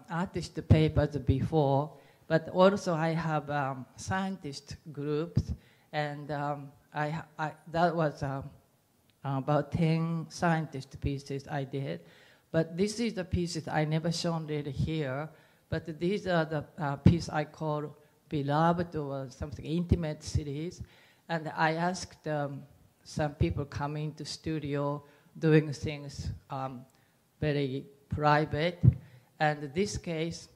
artist papers before, but also I have scientist groups, and that was about 10 scientist pieces I did. But this is the pieces I never shown it here, but these are the piece I call Beloved or something intimate series. And I asked some people coming to studio doing things very private. And in this case,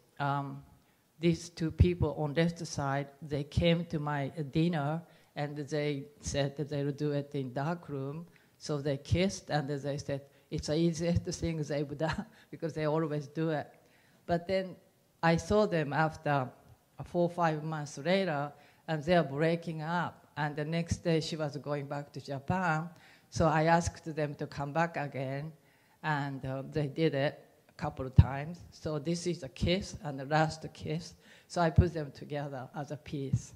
these two people on left side, they came to my dinner and they said that they would do it in dark room. So they kissed and they said, it's the easiest thing they've done because they always do it. But then I saw them after 4 or 5 months later, and they're breaking up. And the next day she was going back to Japan. So I asked them to come back again, and they did it a couple of times. So this is a kiss and the last kiss. So I put them together as a piece.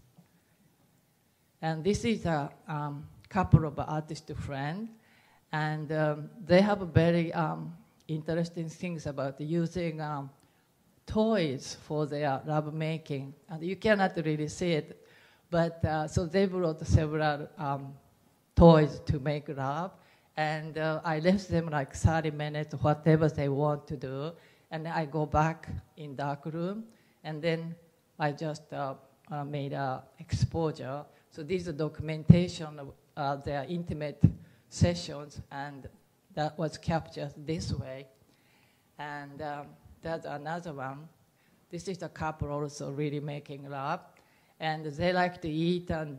And this is a couple of artist friends, and they have very interesting things about using toys for their love making. And you cannot really see it, but so they brought several toys to make love. And I left them like 30 minutes, whatever they want to do. And I go back in dark room, and then I just made an exposure. So this is a documentation of their intimate sessions, and that was captured this way. And that's another one. This is a couple also really making love. And they like to eat and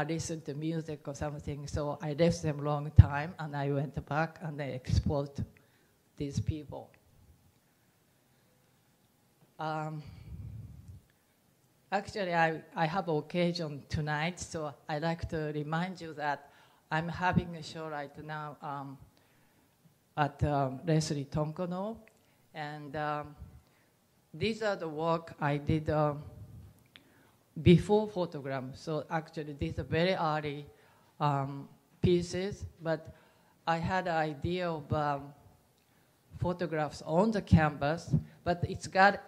listen to music or something. So I left them a long time, and I went back and I exposed these people. Actually, I have an occasion tonight, so I'd like to remind you that I'm having a show right now at Leslie Tonkono. And these are the work I did before photogram. So actually, these are very early pieces, but I had an idea of photographs on the canvas, but it's got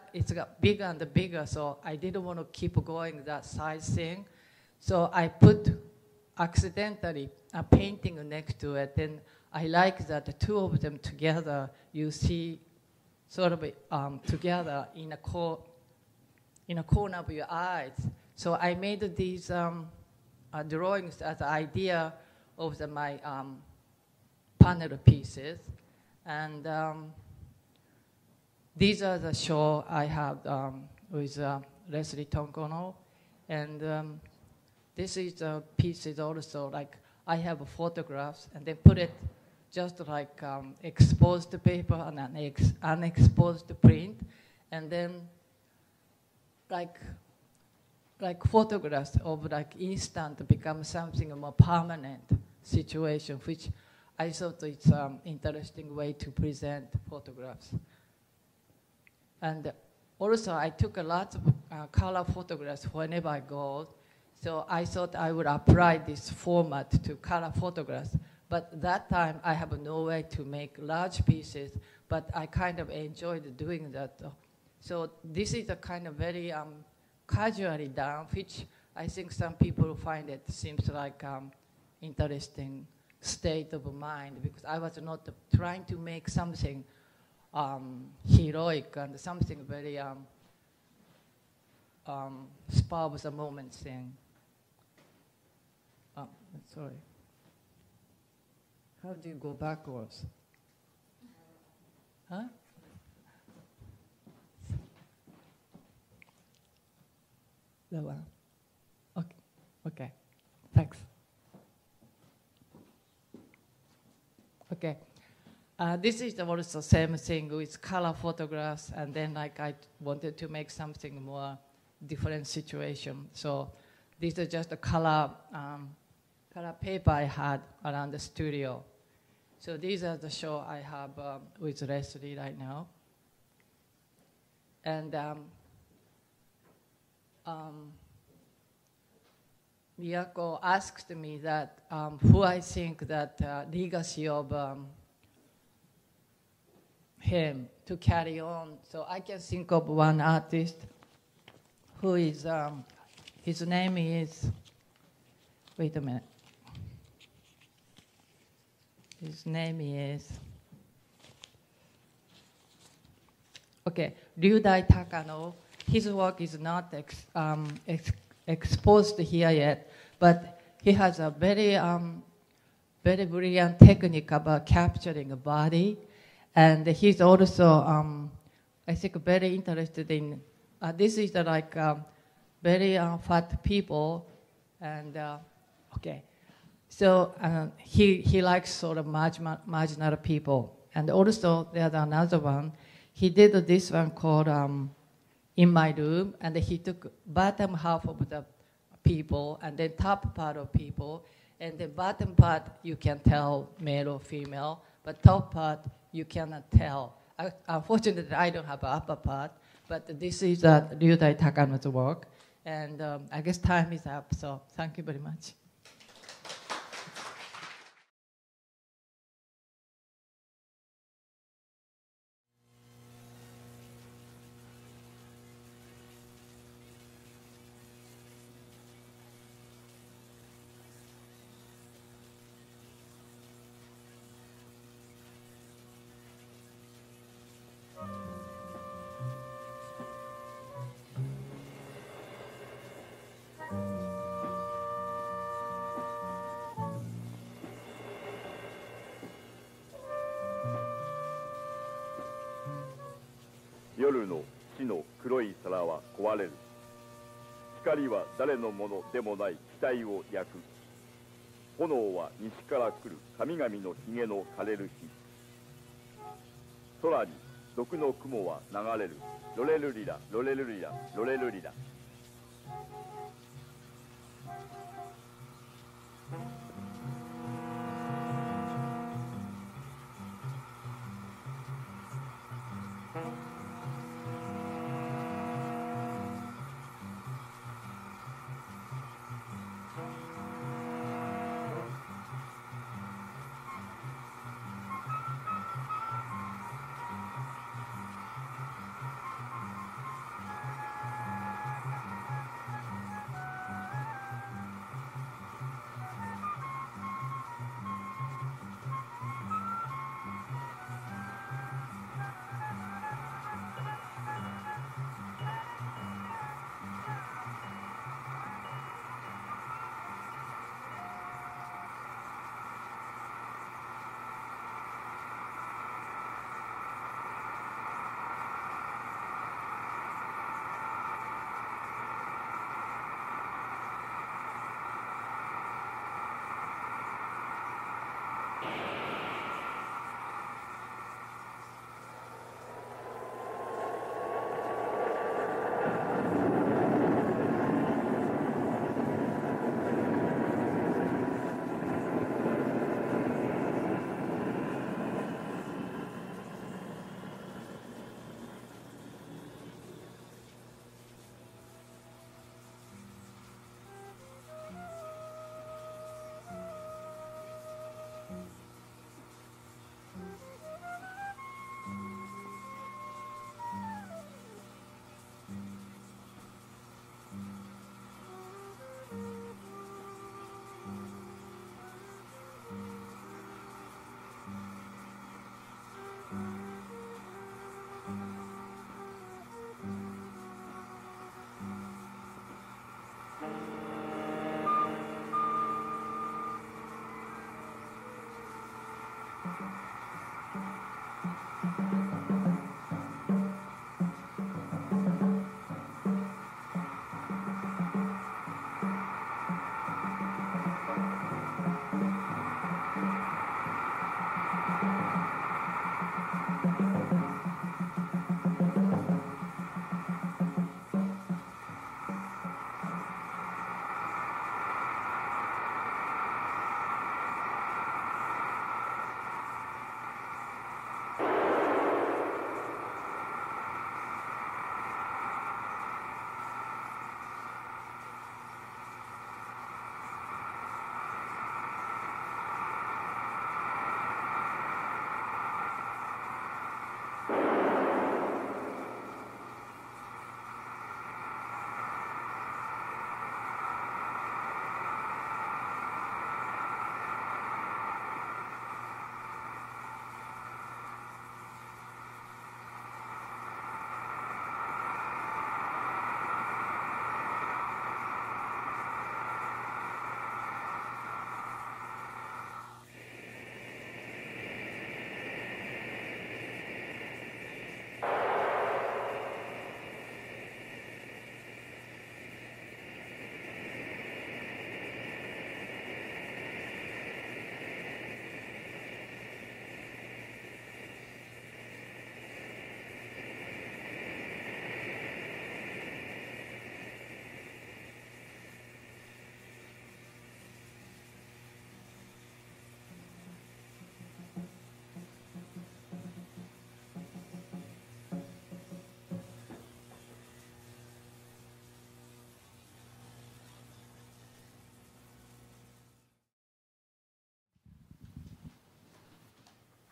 bigger and bigger, so I didn't want to keep going that size thing. So I put accidentally a painting next to it, and I like that the two of them together, you see sort of together in a corner of your eyes. So I made these drawings as an idea of my panel pieces. And these are the show I have with Leslie Tonkono. And this is a pieces also, like I have photographs and they put it just like exposed paper and an unexposed print. And then like photographs of like instant become something more permanent situation, which I thought it's an interesting way to present photographs. And also I took a lot of color photographs whenever I go. So I thought I would apply this format to color photographs. But that time I have no way to make large pieces, but I kind of enjoyed doing that. So this is a kind of very casually done, which I think some people find it seems like interesting state of mind, because I was not trying to make something heroic and something very spur of the moment thing. Sorry. How do you go backwards? Huh? That one. Okay. Okay. Thanks. Okay. This is also the same thing with color photographs, and then like I wanted to make something more different situation. So these are just the color paper I had around the studio. So these are the show I have with Leslie right now. And Miyako asked me that who I think that legacy of him to carry on. So I can think of one artist who is, his name is, wait a minute. His name is, okay, Ryudai Takano. His work is not exposed here yet, but he has a very, very brilliant technique about capturing a body. And he's also, I think, very interested in, this is like very fat people. And, okay. So he likes sort of marginal people. And also there's another one. He did this one called In My Room, and he took bottom half of the people and then top part of people. And the bottom part, you can tell male or female, but top part, you cannot tell. Unfortunately, I don't have an upper part, but this is Ryudai Takano's work. And I guess time is up, so thank you very much.夜の地の黒い皿は壊れる。光は誰のものでもない機体を焼く。炎は西から来る神々のひげの枯れる日。空に毒の雲は流れる。ロレルリラ、ロレルリラ、ロレルリラ。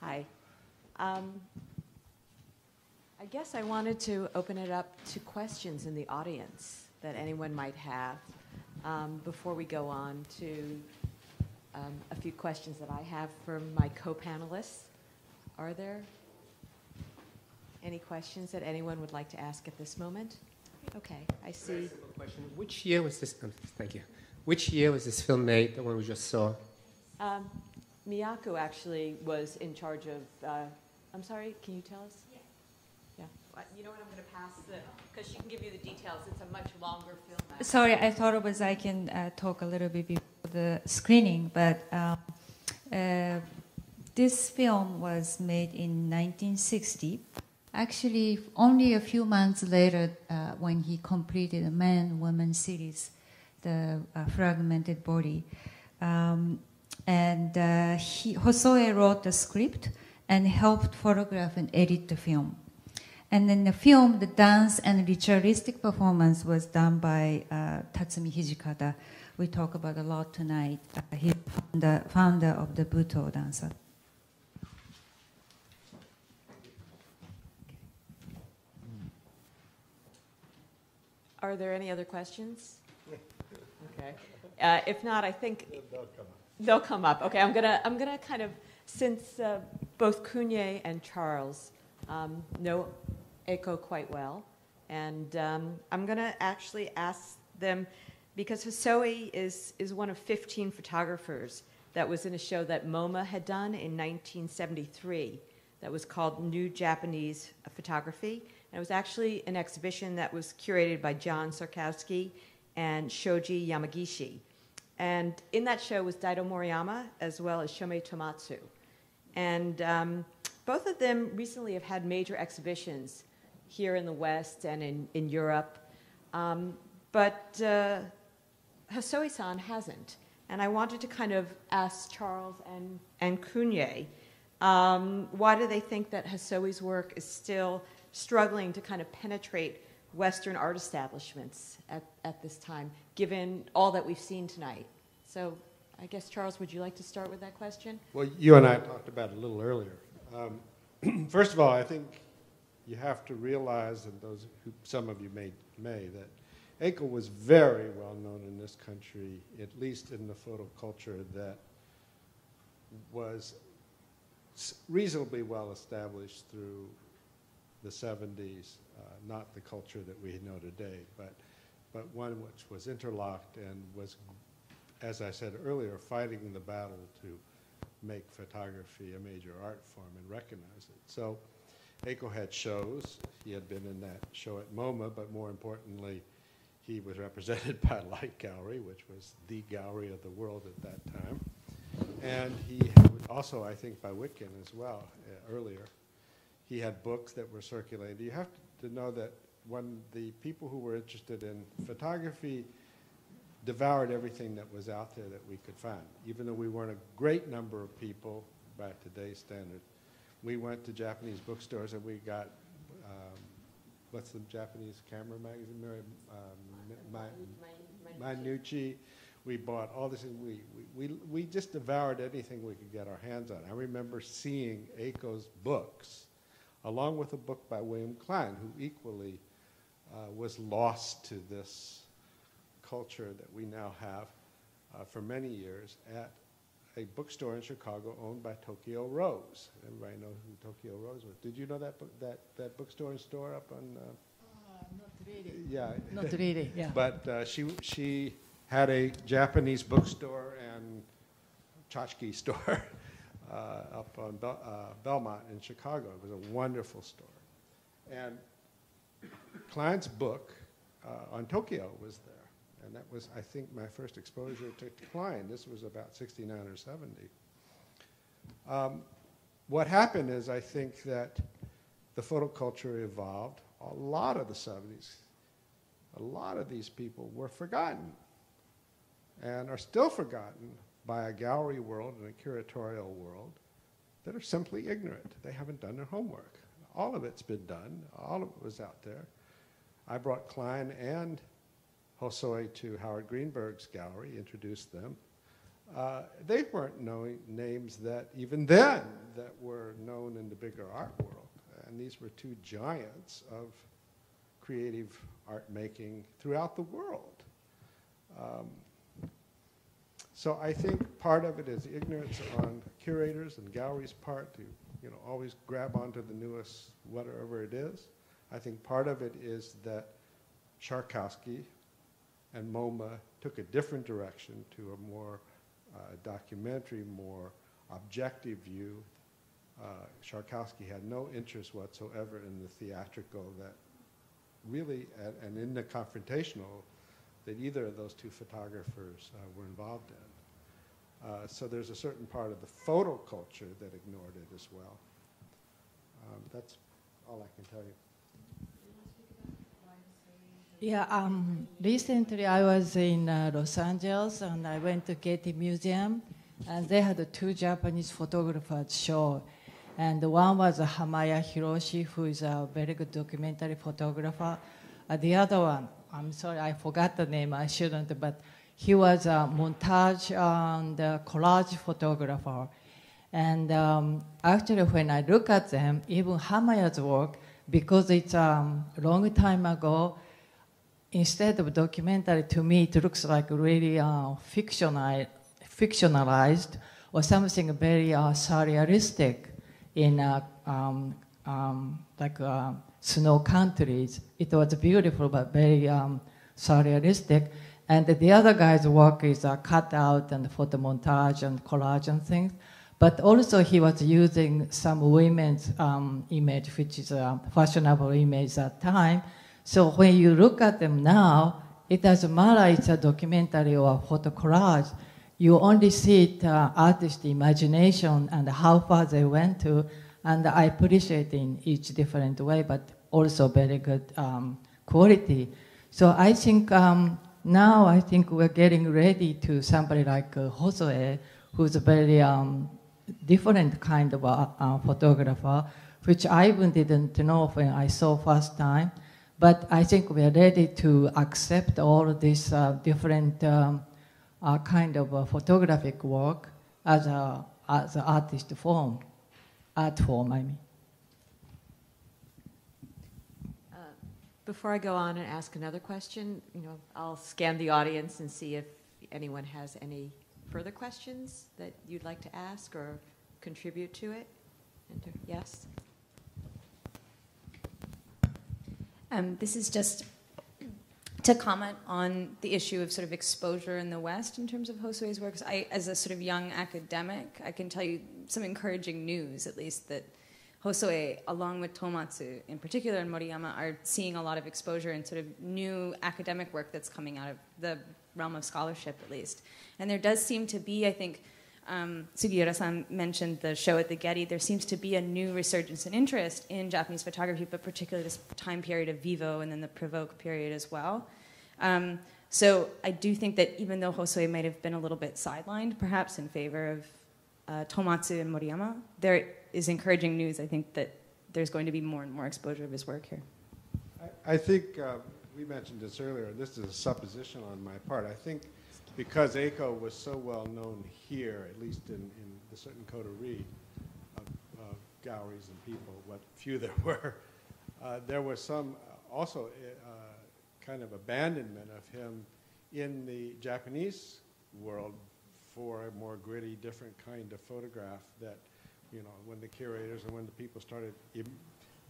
Hi. I guess I wanted to open it up to questions in the audience that anyone might have before we go on to a few questions that I have for my co-panelists. Are there any questions that anyone would like to ask at this moment? Okay, I see. Very simple question. Which year was this? Thank you. Which year was this film made, the one we just saw? Miyako actually was in charge of, I'm sorry, can you tell us? Yeah. Yeah. You know what, I'm going to pass because she can give you the details. It's a much longer film. Sorry, I thought it was I can talk a little bit before the screening, but this film was made in 1960. Actually, only a few months later, when he completed a man-woman series, The Fragmented Body. Hosoe wrote the script and helped photograph and edit the film. And then the film, the dance and ritualistic performance was done by Tatsumi Hijikata. We talk about a lot tonight. He's the founder of the Buto dancer. Are there any other questions? Okay. If not, I think they'll come up. Okay, I'm gonna kind of, since both Kunié and Charles know Eikoh quite well, and I'm gonna actually ask them, because Hosoe is one of 15 photographers that was in a show that MoMA had done in 1973 that was called New Japanese Photography. And it was actually an exhibition that was curated by John Sarkowski and Shoji Yamagishi. And in that show was Daido Moriyama as well as Shomei Tomatsu. And both of them recently have had major exhibitions here in the West and in Europe. But Hosoe-san hasn't. And I wanted to kind of ask Charles and Kunié, why do they think that Hosoe's work is still struggling to kind of penetrate Western art establishments at this time, given all that we've seen tonight? So I guess, Charles, would you like to start with that question? Well, you and I talked about it a little earlier. First of all, I think you have to realize, and those who, some of you may, that Eikoh was very well known in this country, at least in the photo culture that was reasonably well established through the 70s, not the culture that we know today, but one which was interlocked and was, as I said earlier, fighting the battle to make photography a major art form and recognize it. So Eikoh had shows. He had been in that show at MoMA, but more importantly, he was represented by Light Gallery, which was the gallery of the world at that time. And he also, I think, by Witkin as well, earlier. He had books that were circulated. You have to know that when the people who were interested in photography devoured everything that was out there that we could find. Even though we weren't a great number of people by today's standards, we went to Japanese bookstores and we got, what's the Japanese camera magazine? Minucci. We bought all this, and we just devoured anything we could get our hands on. I remember seeing Eikoh's books, along with a book by William Klein, who equally was lost to this culture that we now have for many years at a bookstore in Chicago owned by Tokyo Rose. Everybody knows who Tokyo Rose was. Did you know that bookstore and store up on? Not really. Yeah. Not really. Yeah. But she had a Japanese bookstore and tchotchke store up on Belmont in Chicago. It was a wonderful store. And Klein's book on Tokyo was there. And that was, I think, my first exposure to Klein. This was about 69 or 70. What happened is, I think, that the photo culture evolved. A lot of the 70s, a lot of these people were forgotten and are still forgotten by a gallery world and a curatorial world that are simply ignorant. They haven't done their homework. All of it's been done. All of it was out there. I brought Klein and Hosoe to Howard Greenberg's gallery, introduced them. They weren't knowing names that even then that were known in the bigger art world. And these were two giants of creative art making throughout the world. So I think part of it is ignorance on curators and galleries' part to always grab onto the newest whatever it is. I think part of it is that Sharkowski and MoMA took a different direction to a more documentary, more objective view. Sharkowski had no interest whatsoever in the theatrical that really, and in the confrontational, that either of those two photographers were involved in. So there's a certain part of the photo culture that ignored it as well. That's all I can tell you. Yeah, recently I was in Los Angeles and I went to Getty Museum and they had two Japanese photographers show. And one was Hamaya Hiroshi, who is a very good documentary photographer. The other one, I'm sorry, I forgot the name, I shouldn't, but he was a montage and collage photographer. And actually when I look at them, even Hamaya's work, because it's a long time ago, instead of documentary, to me it looks like really fictionalized or something very surrealistic in snow countries. It was beautiful but very surrealistic. And the other guy's work is cut out and photo montage and collage and things. But also he was using some women's image, which is a fashionable image at the time. So when you look at them now, it doesn't matter it's a documentary or a photo collage. You only see it artist's imagination and how far they went to, and I appreciate in each different way, but also very good quality. So I think now I think we're getting ready to somebody like Hosoe, who's a very different kind of a photographer, which I even didn't know when I saw first time. But I think we are ready to accept all of this different kind of photographic work as an artist form, art form, I mean. Before I go on and ask another question, I'll scan the audience and see if anyone has any further questions that you'd like to ask or contribute to it. Yes? This is just to comment on the issue of sort of exposure in the West in terms of Hosoe's works. As a sort of young academic, I can tell you some encouraging news, at least, that Hosoe, along with Tomatsu in particular and Moriyama, are seeing a lot of exposure and sort of new academic work that's coming out of the realm of scholarship, at least. And there does seem to be, I think, Sugiura-san mentioned the show at the Getty. There seems to be a new resurgence in interest in Japanese photography, but particularly this time period of Vivo and then the Provoke period as well. So I do think that even though Hosoe might have been a little bit sidelined, perhaps in favor of Tomatsu and Moriyama, there is encouraging news. I think that there's going to be more and more exposure of his work here. I think we mentioned this earlier. This is a supposition on my part. I think because Eikoh was so well known here, at least in the certain coterie of galleries and people, what few there were, there was some also kind of abandonment of him in the Japanese world for a more gritty, different kind of photograph that, when the curators and when the people started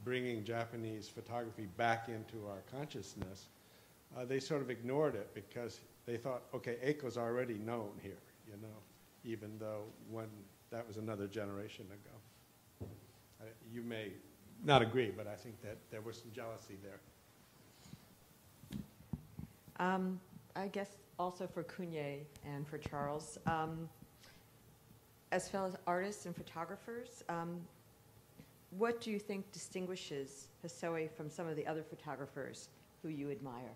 bringing Japanese photography back into our consciousness, they sort of ignored it because they thought, okay, Eiko's already known here, even though when that was another generation ago. You may not agree, but I think that there was some jealousy there. I guess also for Kunié and for Charles, as fellow artists and photographers, what do you think distinguishes Hosoe from some of the other photographers who you admire?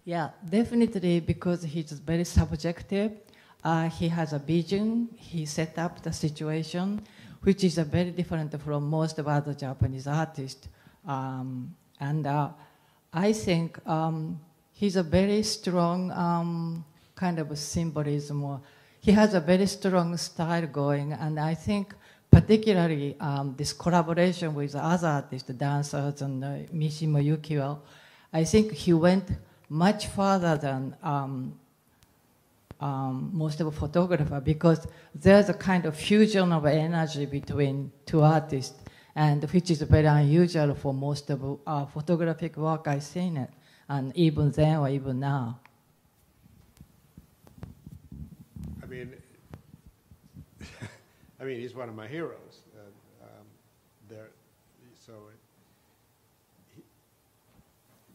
Yeah, definitely because he's very subjective. He has a vision. He set up the situation, which is very different from most of other Japanese artists. And I think he's a very strong kind of symbolism. Or he has a very strong style going, and I think particularly this collaboration with other artists, dancers, and Mishima Yukio, I think he went much further than most of the photographers, because there's a kind of fusion of energy between two artists, and which is very unusual for most of photographic work I've seen it, and even then or even now. I mean, he's one of my heroes.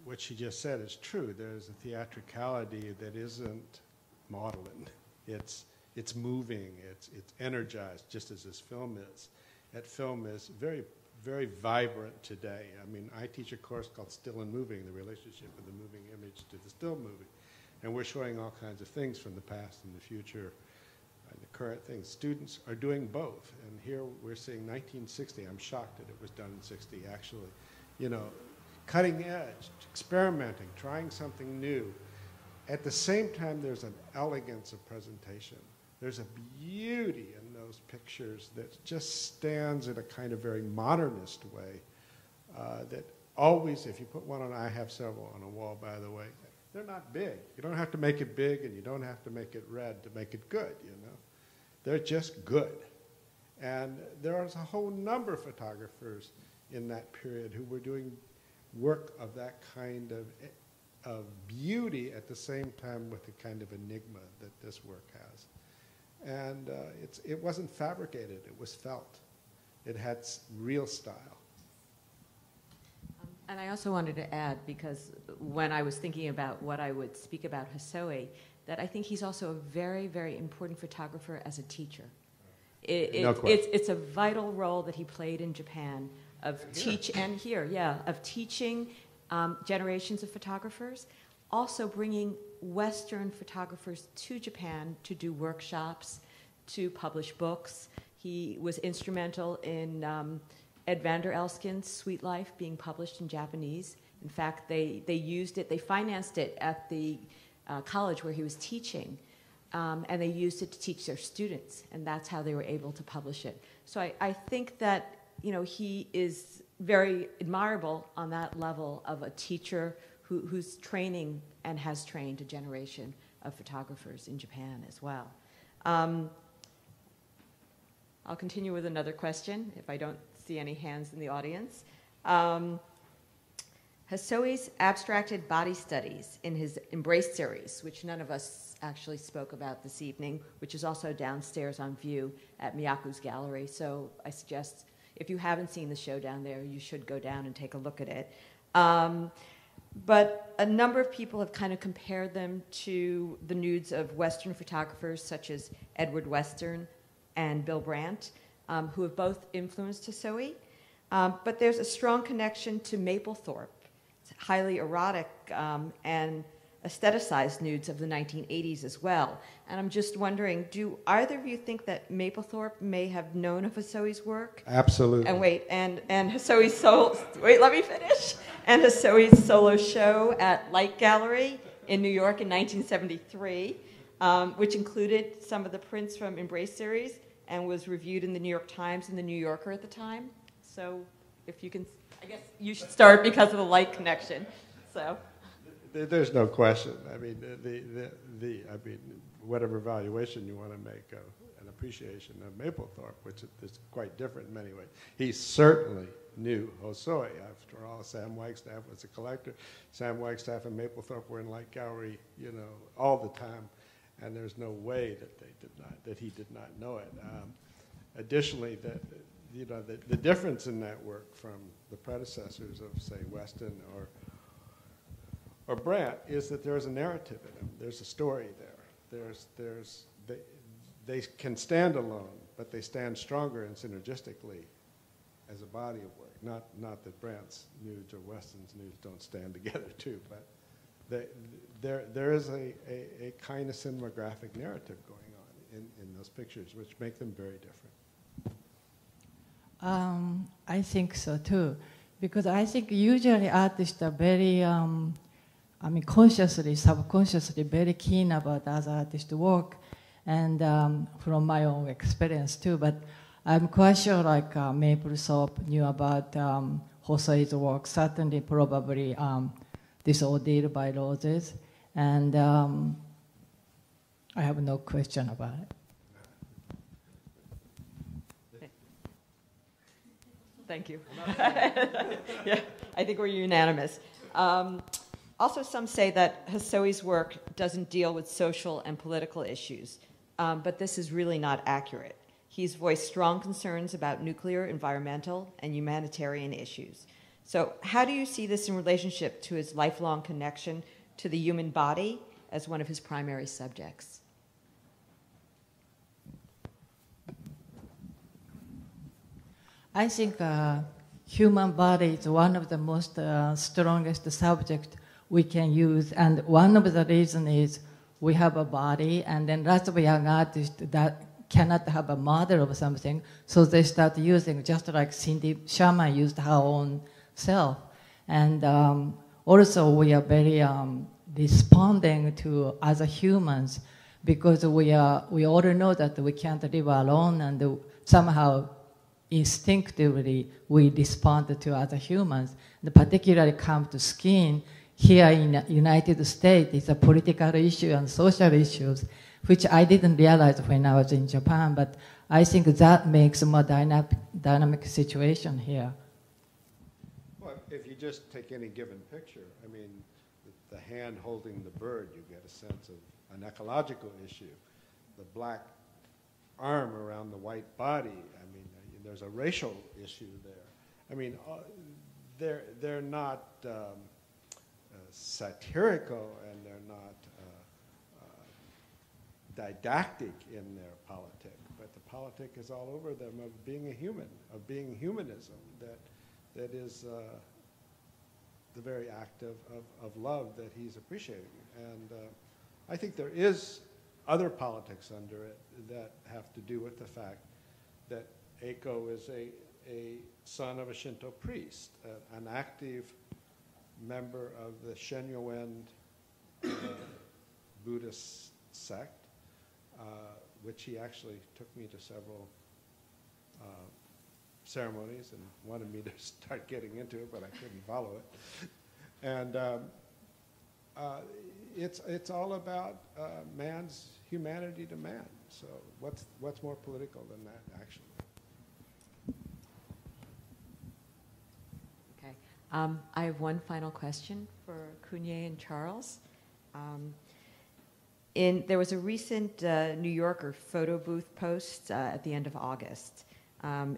What she just said is true. There's a theatricality that isn't maudlin. It's moving. It's energized, just as this film is. That film is very, very vibrant today. I mean, I teach a course called Still and Moving, the relationship of the moving image to the still moving, and we're showing all kinds of things from the past and the future. The current things. Students are doing both, and here we're seeing 1960. I'm shocked that it was done in 60, actually. You know, cutting edge, experimenting, trying something new. At the same time, there's an elegance of presentation. There's a beauty in those pictures that just stands in a kind of very modernist way that always, if you put one on, I have several on a wall, by the way, they're not big. You don't have to make it big, and you don't have to make it red to make it good, you know. They're just good. And there was a whole number of photographers in that period who were doing work of that kind of beauty at the same time with the kind of enigma that this work has. And it wasn't fabricated, it was felt. It had real style. And I also wanted to add, because when I was thinking about what I would speak about Hosoe, that I think he's also a very, very important photographer as a teacher. It's a vital role that he played in Japan of teaching generations of photographers, also bringing Western photographers to Japan to do workshops, to publish books. He was instrumental in Ed van der Elsken's Sweet Life being published in Japanese. In fact, they used it, they financed it at the college where he was teaching, and they used it to teach their students, and that's how they were able to publish it. So I think that, you know, he is very admirable on that level of a teacher who's training and has trained a generation of photographers in Japan as well. I'll continue with another question if I don't see any hands in the audience. Hosoe's abstracted body studies in his Embrace series, which none of us actually spoke about this evening, which is also downstairs on view at Miyako's gallery. So I suggest, if you haven't seen the show down there, you should go down and take a look at it. But a number of people have kind of compared them to the nudes of Western photographers such as Edward Western and Bill Brandt, who have both influenced Hosoe. But there's a strong connection to Mapplethorpe. It's highly erotic and aestheticized nudes of the 1980s as well. And I'm just wondering, do either of you think that Mapplethorpe may have known of Hosoe's work? Absolutely. And Hosoe's Hosoe's solo show at Light Gallery in New York in 1973, which included some of the prints from Embrace series and was reviewed in the New York Times and the New Yorker at the time. So if you can, I guess you should start because of the light connection. So. There's no question. I mean, whatever valuation you want to make of an appreciation of Mapplethorpe, which is quite different in many ways. He certainly knew Hosoe. After all, Sam Wagstaff was a collector. Sam Wagstaff and Mapplethorpe were in Light Gallery, you know, all the time, and there's no way that he did not know it. Additionally, the difference in that work from the predecessors of, say, Weston or Brandt is that there's a narrative in them. There's a story there. They can stand alone, but they stand stronger and synergistically as a body of work. Not that Brandt's nudes or Weston's nudes don't stand together too, but there is a kind of cinematographic narrative going on in those pictures, which make them very different. I think so too, because I think usually artists are very consciously, subconsciously very keen about other artists' work, and from my own experience too. But I'm quite sure like Maple Soap knew about Hosoe's work, certainly probably this Ordeal by Roses, and I have no question about it. Thank you. Yeah, I think we're unanimous. Also, some say that Hosoe's work doesn't deal with social and political issues, but this is really not accurate. He's voiced strong concerns about nuclear, environmental, and humanitarian issues. So how do you see this in relationship to his lifelong connection to the human body as one of his primary subjects? I think human body is one of the most strongest subject we can use, and one of the reasons is we have a body, and then lots of young artists that cannot have a model of something, so they start using, just like Cindy Sherman used her own self. And also we are very responding to other humans, because we all know that we can't live alone, and somehow instinctively we respond to other humans. And particularly come to skin, here in the United States, it's a political issue and social issues, which I didn't realize when I was in Japan, but I think that makes a more dynamic situation here. Well, if you just take any given picture, I mean, the hand holding the bird, you get a sense of an ecological issue. The black arm around the white body, I mean, there's a racial issue there. I mean, they're not satirical, and they're not didactic in their politic, but the politic is all over them of being a human, of being humanism, that is the very act of love that he's appreciating. And I think there is other politics under it that have to do with the fact that Eikoh is a son of a Shinto priest, an active member of the Shenyoen Buddhist sect, which he actually took me to several ceremonies and wanted me to start getting into it, but I couldn't follow it. And it's all about man's humanity to man. So what's more political than that, actually? Okay. I have one final question for Kunié and Charles. There was a recent New Yorker photo booth post at the end of August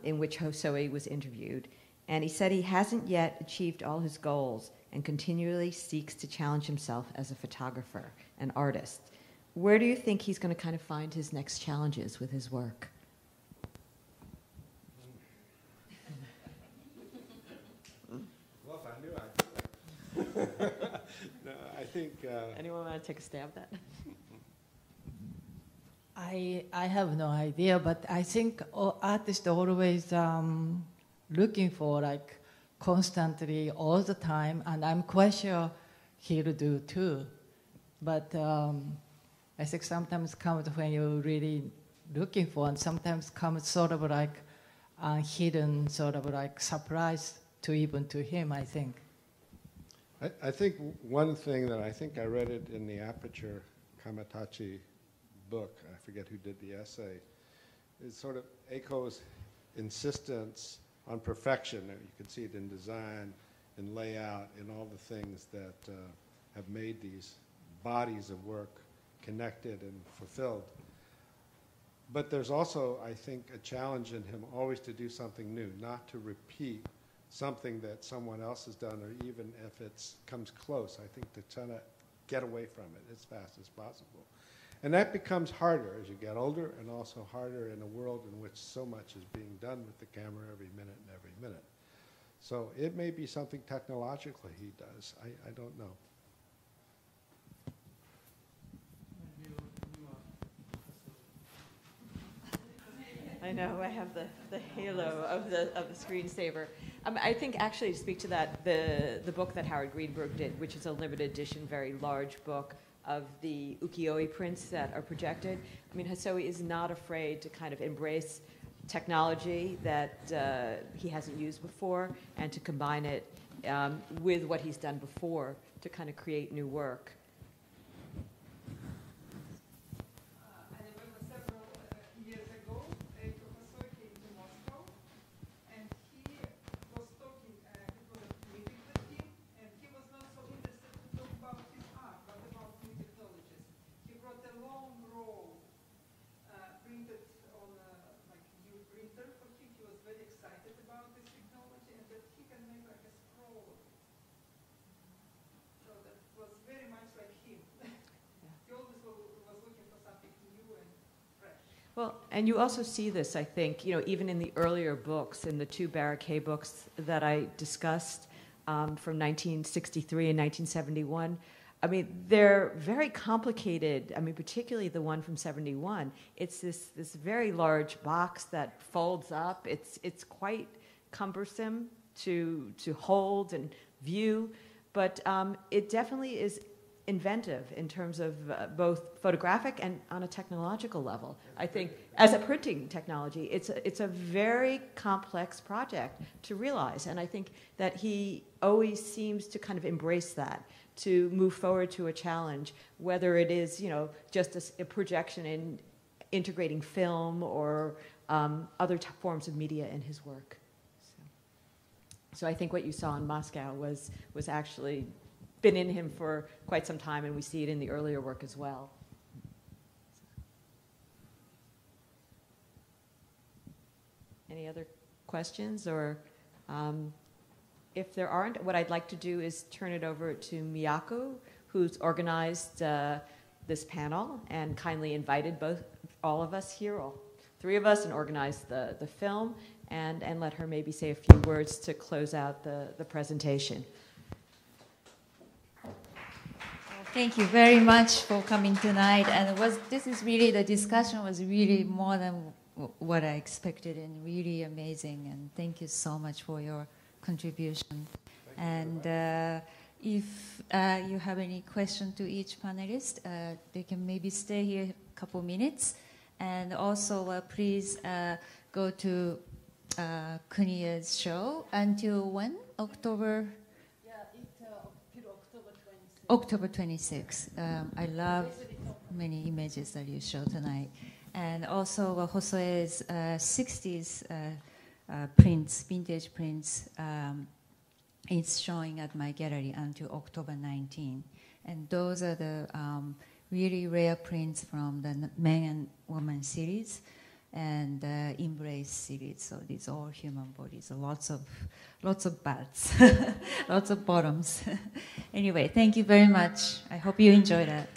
in which Hosoe was interviewed, and he said he hasn't yet achieved all his goals and continually seeks to challenge himself as a photographer, an artist. Where do you think he's going to kind of find his next challenges with his work? Well, if I knew, I'd do it. No, I think... Anyone want to take a stab at that? I have no idea, but I think artists are always looking for, like, constantly, all the time, and I'm quite sure he'll do too. But I think sometimes comes when you're really looking for, and sometimes comes sort of like hidden, sort of like surprise to even to him, I think. I think one thing that I read it in the Aperture Kamatachi book, I forget who did the essay, is sort of Eiko's insistence on perfection. You can see it in design, in layout, in all the things that have made these bodies of work connected and fulfilled. But there's also, I think, a challenge in him always to do something new, not to repeat something that someone else has done, or even if it comes close, I think to try to get away from it as fast as possible. And that becomes harder as you get older, and also harder in a world in which so much is being done with the camera every minute and every minute. So it may be something technologically he does. I don't know. I know, I have the halo of the screensaver. I think actually to speak to that, the book that Howard Greenberg did, which is a limited edition, very large book of the ukiyo-e prints that are projected. I mean, Hosoe is not afraid to kind of embrace technology that he hasn't used before and to combine it with what he's done before to kind of create new work. I remember several years ago, Eikoh Hosoe came to Moscow, and he was talking, it was a meeting with him, and he was not so interested to talk about his art, but about new technologies. He brought a long roll printed on a new printer for him. He was very excited about this technology, and that he can make like a scroll of it. So that was very much like him. He always was looking for something new and fresh. Well, and you also see this, I think, you know, even in the earlier books, in the two Barraquet books that I discussed from 1963 and 1971. I mean, they're very complicated. I mean, particularly the one from 71. It's this very large box that folds up. It's quite cumbersome to hold and view, but it definitely is inventive in terms of both photographic and on a technological level. I think as a printing technology, it's a very complex project to realize, and I think that he always seems to kind of embrace that, to move forward to a challenge, whether it is, you know, just a projection in integrating film or other forms of media in his work. So I think what you saw in Moscow was actually been in him for quite some time, and we see it in the earlier work as well. Any other questions? Or if there aren't, what I'd like to do is turn it over to Miyako, who's organized this panel and kindly invited all of us here, all three of us, and organized the film, and let her maybe say a few words to close out the presentation. Thank you very much for coming tonight. And the discussion was really more than what I expected and really amazing. And thank you so much for your contribution. And if you have any question to each panelist, they can maybe stay here a couple minutes. And also, please go to Kunié's show until when? October? October 26th. I love many images that you showed tonight. And also Hosoe's 60s prints, vintage prints, is showing at my gallery until October 19. And those are the really rare prints from the Men and Woman series and Embrace series. So these are all human bodies, so lots of butts, lots of bottoms. Anyway, thank you very much. I hope you enjoyed that.